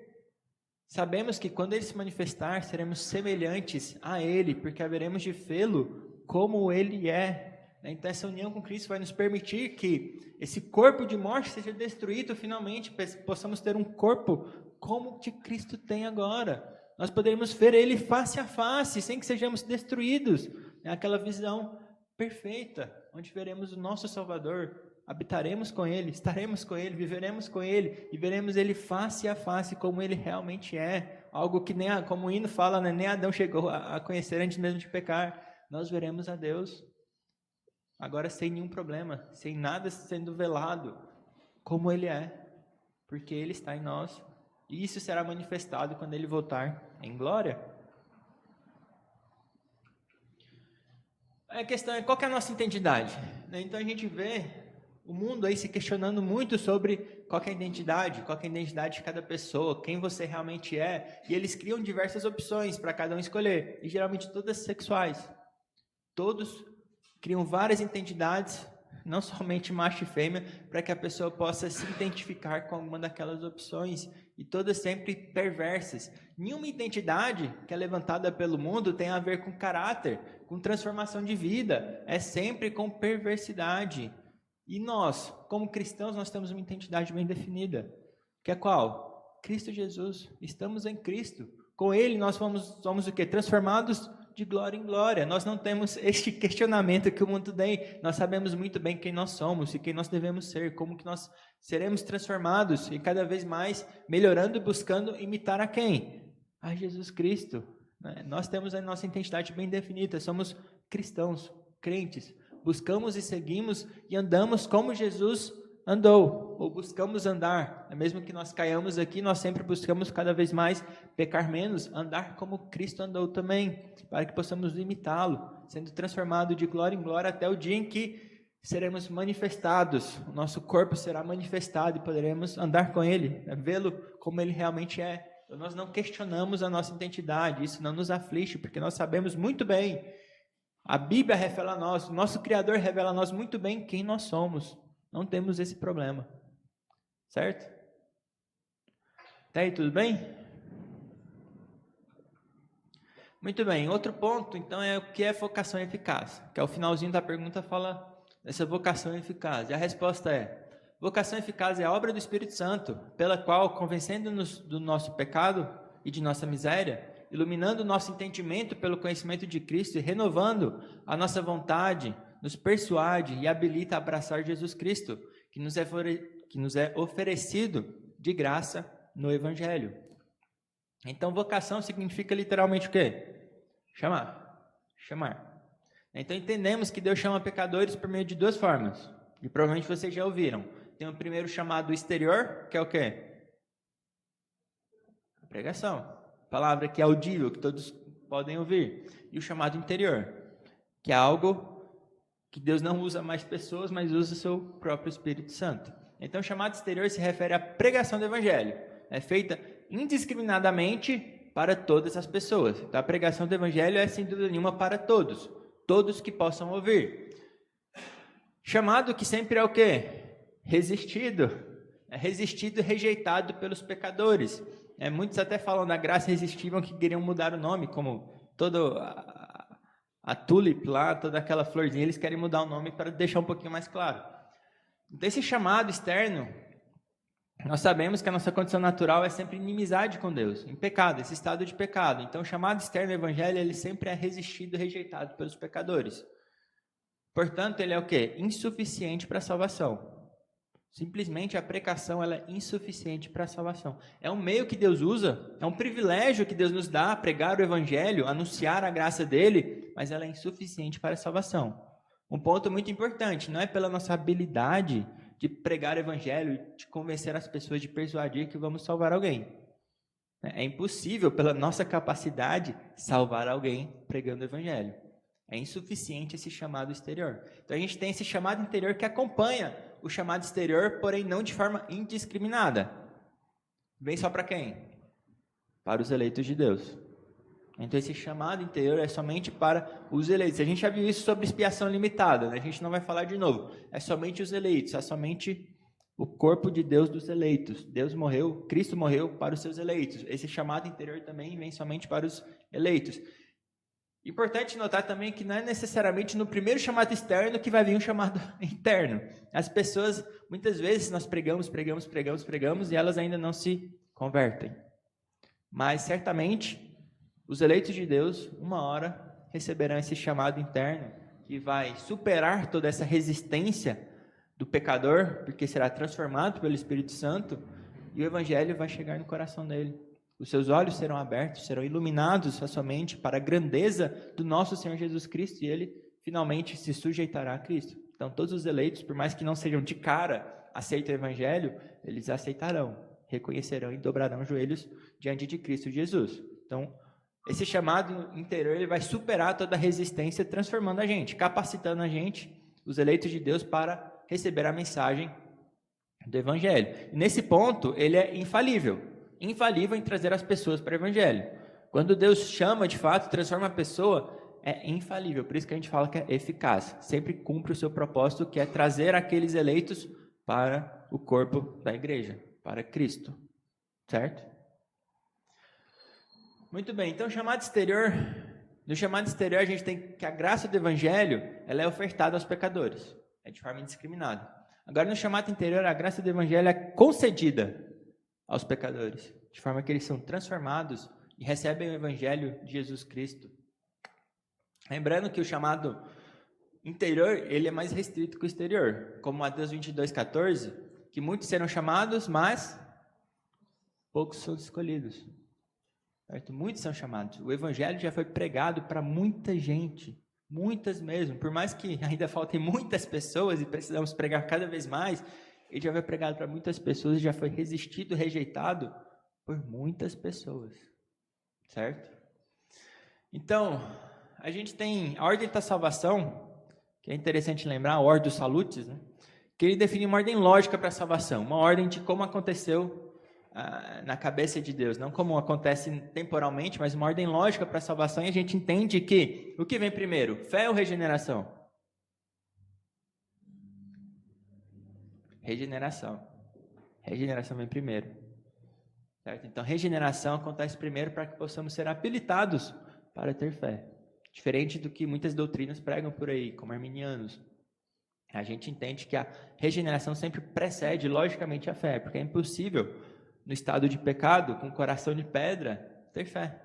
Sabemos que quando Ele se manifestar, seremos semelhantes a Ele, porque haveremos de vê-lo como Ele é. Então, essa união com Cristo vai nos permitir que esse corpo de morte seja destruído finalmente, possamos ter um corpo como o que Cristo tem agora. Nós poderemos ver Ele face a face, sem que sejamos destruídos. É aquela visão perfeita, onde veremos o nosso Salvador, habitaremos com Ele, estaremos com Ele, viveremos com Ele, e veremos Ele face a face, como Ele realmente é. Algo que, como o hino fala, né? Nem Adão chegou a conhecer antes mesmo de pecar. Nós veremos a Deus, agora sem nenhum problema, sem nada sendo velado, como Ele é, porque Ele está em nós. E isso será manifestado quando Ele voltar em glória. A questão é, qual que é a nossa identidade? Então a gente vê o mundo aí se questionando muito sobre qual que é a identidade de cada pessoa, quem você realmente é. E eles criam diversas opções para cada um escolher, e geralmente todas sexuais. Todos criam várias identidades, não somente macho e fêmea, para que a pessoa possa se identificar com alguma daquelas opções, e todas sempre perversas. Nenhuma identidade que é levantada pelo mundo tem a ver com caráter, com transformação de vida, é sempre com perversidade. E nós, como cristãos, nós temos uma identidade bem definida, que é qual? Cristo Jesus. Estamos em Cristo. Com Ele nós somos o quê? Transformados de glória em glória. Nós não temos este questionamento que o mundo tem. Nós sabemos muito bem quem nós somos e quem nós devemos ser, como que nós seremos transformados e cada vez mais melhorando e buscando imitar a quem? A Jesus Cristo. Nós temos a nossa identidade bem definida, somos cristãos, crentes. Buscamos e seguimos e andamos como Jesus andou, ou buscamos andar. Mesmo que nós caiamos aqui, nós sempre buscamos cada vez mais pecar menos, andar como Cristo andou também, para que possamos imitá-lo, sendo transformado de glória em glória até o dia em que seremos manifestados, o nosso corpo será manifestado e poderemos andar com Ele, vê-lo como Ele realmente é. Então, nós não questionamos a nossa identidade, isso não nos aflige, porque nós sabemos muito bem, a Bíblia revela a nós, o nosso Criador revela a nós muito bem quem nós somos. Não temos esse problema, certo? Tá aí, tudo bem? Muito bem, outro ponto, então, é o que é vocação eficaz, que é o finalzinho da pergunta fala dessa vocação eficaz, e a resposta é: vocação eficaz é a obra do Espírito Santo, pela qual, convencendo-nos do nosso pecado e de nossa miséria, iluminando o nosso entendimento pelo conhecimento de Cristo e renovando a nossa vontade, nos persuade e habilita a abraçar Jesus Cristo, que nos é oferecido de graça no Evangelho. Então, vocação significa literalmente o quê? Chamar. Então, entendemos que Deus chama pecadores por meio de duas formas, e provavelmente vocês já ouviram. Tem o primeiro chamado exterior, que é o quê? A pregação. Palavra que é audível, que todos podem ouvir. E o chamado interior, que é algo que Deus não usa mais pessoas, mas usa o seu próprio Espírito Santo. Então, o chamado exterior se refere à pregação do Evangelho. É feita indiscriminadamente para todas as pessoas. Então, a pregação do Evangelho é, sem dúvida nenhuma, para todos. Todos que possam ouvir. Chamado que sempre é o quê? Resistido. É resistido e rejeitado pelos pecadores. Muitos até falam da graça irresistível que queriam mudar o nome, como toda a tulip lá, toda aquela florzinha, eles querem mudar o nome para deixar um pouquinho mais claro. Então, esse chamado externo, nós sabemos que a nossa condição natural é sempre inimizade com Deus, em pecado, esse estado de pecado. Então, o chamado externo do Evangelho, ele sempre é resistido e rejeitado pelos pecadores. Portanto, ele é o quê? Insuficiente para a salvação. Simplesmente a pregação ela é insuficiente para a salvação. É um meio que Deus usa, é um privilégio que Deus nos dá, pregar o Evangelho, anunciar a graça dele, mas ela é insuficiente para a salvação. Um ponto muito importante, não é pela nossa habilidade de pregar o Evangelho, de convencer as pessoas, de persuadir que vamos salvar alguém. É impossível, pela nossa capacidade, salvar alguém pregando o Evangelho. É insuficiente esse chamado exterior. Então a gente tem esse chamado interior que acompanha o chamado exterior, porém não de forma indiscriminada. Vem só para quem? Para os eleitos de Deus. Então esse chamado interior é somente para os eleitos. A gente já viu isso sobre expiação limitada, né? A gente não vai falar de novo. É somente os eleitos, é somente o corpo de Deus dos eleitos. Deus morreu, Cristo morreu para os seus eleitos. Esse chamado interior também vem somente para os eleitos. Importante notar também que não é necessariamente no primeiro chamado externo que vai vir um chamado interno. As pessoas, muitas vezes, nós pregamos e elas ainda não se convertem. Mas, certamente, os eleitos de Deus, uma hora, receberão esse chamado interno que vai superar toda essa resistência do pecador, porque será transformado pelo Espírito Santo, e o Evangelho vai chegar no coração dele. Os seus olhos serão abertos, serão iluminados a sua mente para a grandeza do nosso Senhor Jesus Cristo, e ele finalmente se sujeitará a Cristo. Então, todos os eleitos, por mais que não sejam de cara, aceitem o Evangelho, eles aceitarão, reconhecerão e dobrarão os joelhos diante de Cristo Jesus. Então, esse chamado interior ele vai superar toda a resistência, transformando a gente, capacitando a gente, os eleitos de Deus, para receber a mensagem do Evangelho. E nesse ponto, ele é infalível em trazer as pessoas para o Evangelho. Quando Deus chama, de fato, transforma a pessoa, é infalível. Por isso que a gente fala que é eficaz. Sempre cumpre o seu propósito, que é trazer aqueles eleitos para o corpo da igreja, para Cristo. Certo? Muito bem. Então, no chamado exterior, a gente tem que a graça do Evangelho, ela é ofertada aos pecadores. É de forma indiscriminada. Agora, no chamado interior, a graça do Evangelho é concedida aos pecadores, de forma que eles são transformados e recebem o Evangelho de Jesus Cristo. Lembrando que o chamado interior, ele é mais restrito que o exterior, como Mateus 22:14, que muitos serão chamados, mas poucos são escolhidos. Certo? Muitos são chamados. O Evangelho já foi pregado para muita gente, muitas mesmo. Por mais que ainda faltem muitas pessoas e precisamos pregar cada vez mais, ele já foi pregado para muitas pessoas e já foi resistido, rejeitado por muitas pessoas. Certo? Então, a gente tem a ordem da salvação, que é interessante lembrar, a ordem dos salutes, né? Que ele define uma ordem lógica para a salvação, uma ordem de como aconteceu na cabeça de Deus, não como acontece temporalmente, mas uma ordem lógica para a salvação, e a gente entende que o que vem primeiro, fé ou regeneração? Regeneração. Regeneração vem primeiro. Certo? Então, regeneração acontece primeiro para que possamos ser habilitados para ter fé. Diferente do que muitas doutrinas pregam por aí, como arminianos. A gente entende que a regeneração sempre precede, logicamente, a fé, porque é impossível, no estado de pecado, com o coração de pedra, ter fé.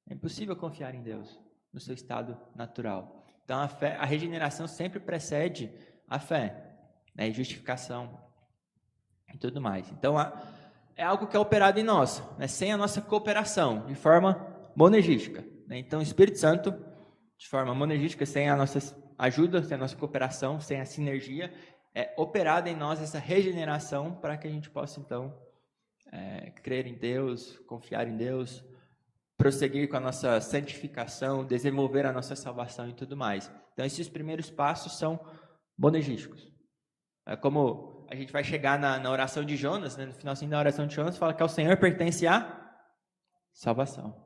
É impossível confiar em Deus, no seu estado natural. Então, a regeneração sempre precede a fé, né, e justificação e tudo mais. Então, é algo que é operado em nós, né, sem a nossa cooperação, de forma monergística. Né? Então, o Espírito Santo, de forma monergística, sem a nossa ajuda, sem a nossa cooperação, sem a sinergia, é operada em nós essa regeneração para que a gente possa, então, crer em Deus, confiar em Deus, prosseguir com a nossa santificação, desenvolver a nossa salvação e tudo mais. Então, esses primeiros passos são monergísticos. É como a gente vai chegar na oração de Jonas, né? No finalzinho da oração de Jonas, fala que ao Senhor pertence a salvação.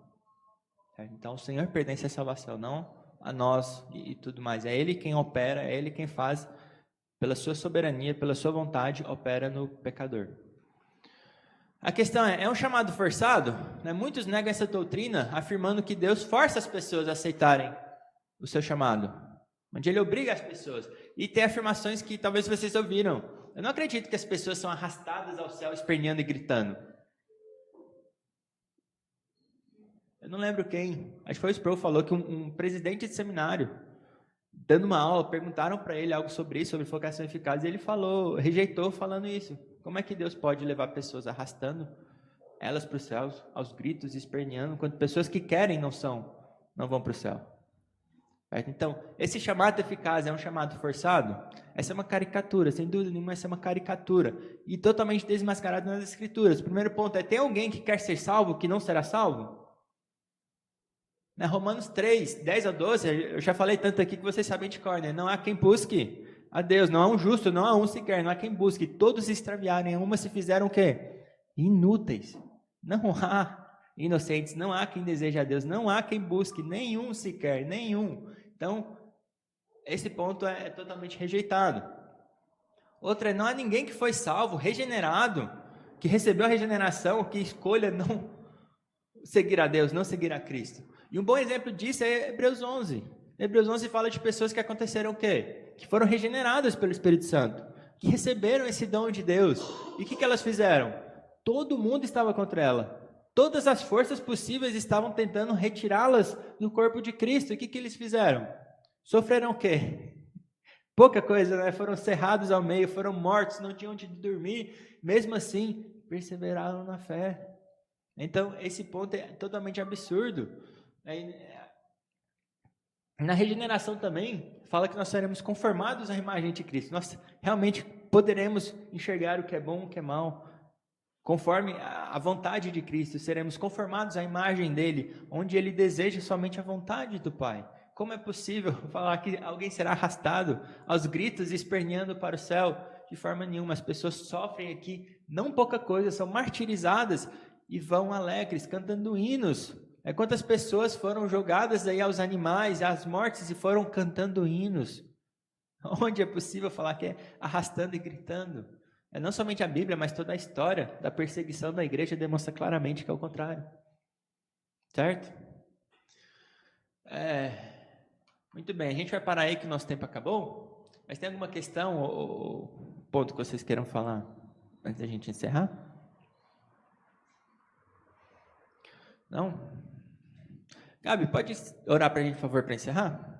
Então, o Senhor pertence à salvação, não a nós e tudo mais. É Ele quem opera, é Ele quem faz, pela sua soberania, pela sua vontade, opera no pecador. A questão é um chamado forçado? Né? Muitos negam essa doutrina, afirmando que Deus força as pessoas a aceitarem o seu chamado, onde Ele obriga as pessoas. E tem afirmações que talvez vocês ouviram. Eu não acredito que as pessoas são arrastadas ao céu esperneando e gritando. Eu não lembro quem, acho que foi o Sproul, falou que um presidente de seminário, dando uma aula, perguntaram para ele algo sobre isso, sobre vocação eficaz, e ele rejeitou falando isso. Como é que Deus pode levar pessoas arrastando elas para o céu, aos gritos, esperneando, quando pessoas que querem não vão para o céu? Certo? Então, esse chamado eficaz é um chamado forçado? Essa é uma caricatura, sem dúvida nenhuma, essa é uma caricatura, e totalmente desmascarada nas Escrituras. O primeiro ponto é, tem alguém que quer ser salvo que não será salvo? Na Romanos 3, 10 a 12, eu já falei tanto aqui que vocês sabem de cor, né? Não há quem busque a Deus, não há um justo, não há um sequer, não há quem busque. Todos se extraviarem, uma se fizeram o quê? Inúteis. Não há inocentes, não há quem deseje a Deus, não há quem busque, nenhum sequer, nenhum. Então, esse ponto é totalmente rejeitado. Outra é, não há ninguém que foi salvo, regenerado, que recebeu a regeneração, que escolha não seguir a Deus, não seguir a Cristo. E um bom exemplo disso é Hebreus 11. Hebreus 11 fala de pessoas que aconteceram o quê? Que foram regeneradas pelo Espírito Santo, que receberam esse dom de Deus. E o que elas fizeram? Todo mundo estava contra ela. Todas as forças possíveis estavam tentando retirá-las do corpo de Cristo. E o que eles fizeram? Sofreram o quê? Pouca coisa, né? Foram cerrados ao meio, foram mortos, não tinham onde dormir. Mesmo assim, perseveraram na fé. Então, esse ponto é totalmente absurdo. Na regeneração também, fala que nós seremos conformados à imagem de Cristo. Nós realmente poderemos enxergar o que é bom, o que é mal. Conforme a vontade de Cristo, seremos conformados à imagem dele, onde ele deseja somente a vontade do Pai. Como é possível falar que alguém será arrastado aos gritos, esperneando para o céu? De forma nenhuma. As pessoas sofrem aqui, não pouca coisa, são martirizadas e vão alegres, cantando hinos. Quantas pessoas foram jogadas aí aos animais, às mortes, e foram cantando hinos? Onde é possível falar que é arrastando e gritando? Não somente a Bíblia, mas toda a história da perseguição da igreja demonstra claramente que é o contrário. Certo? Muito bem, a gente vai parar aí que o nosso tempo acabou. Mas tem alguma questão ou ponto que vocês queiram falar antes da gente encerrar? Não? Gabi, pode orar para a gente, por favor, para encerrar?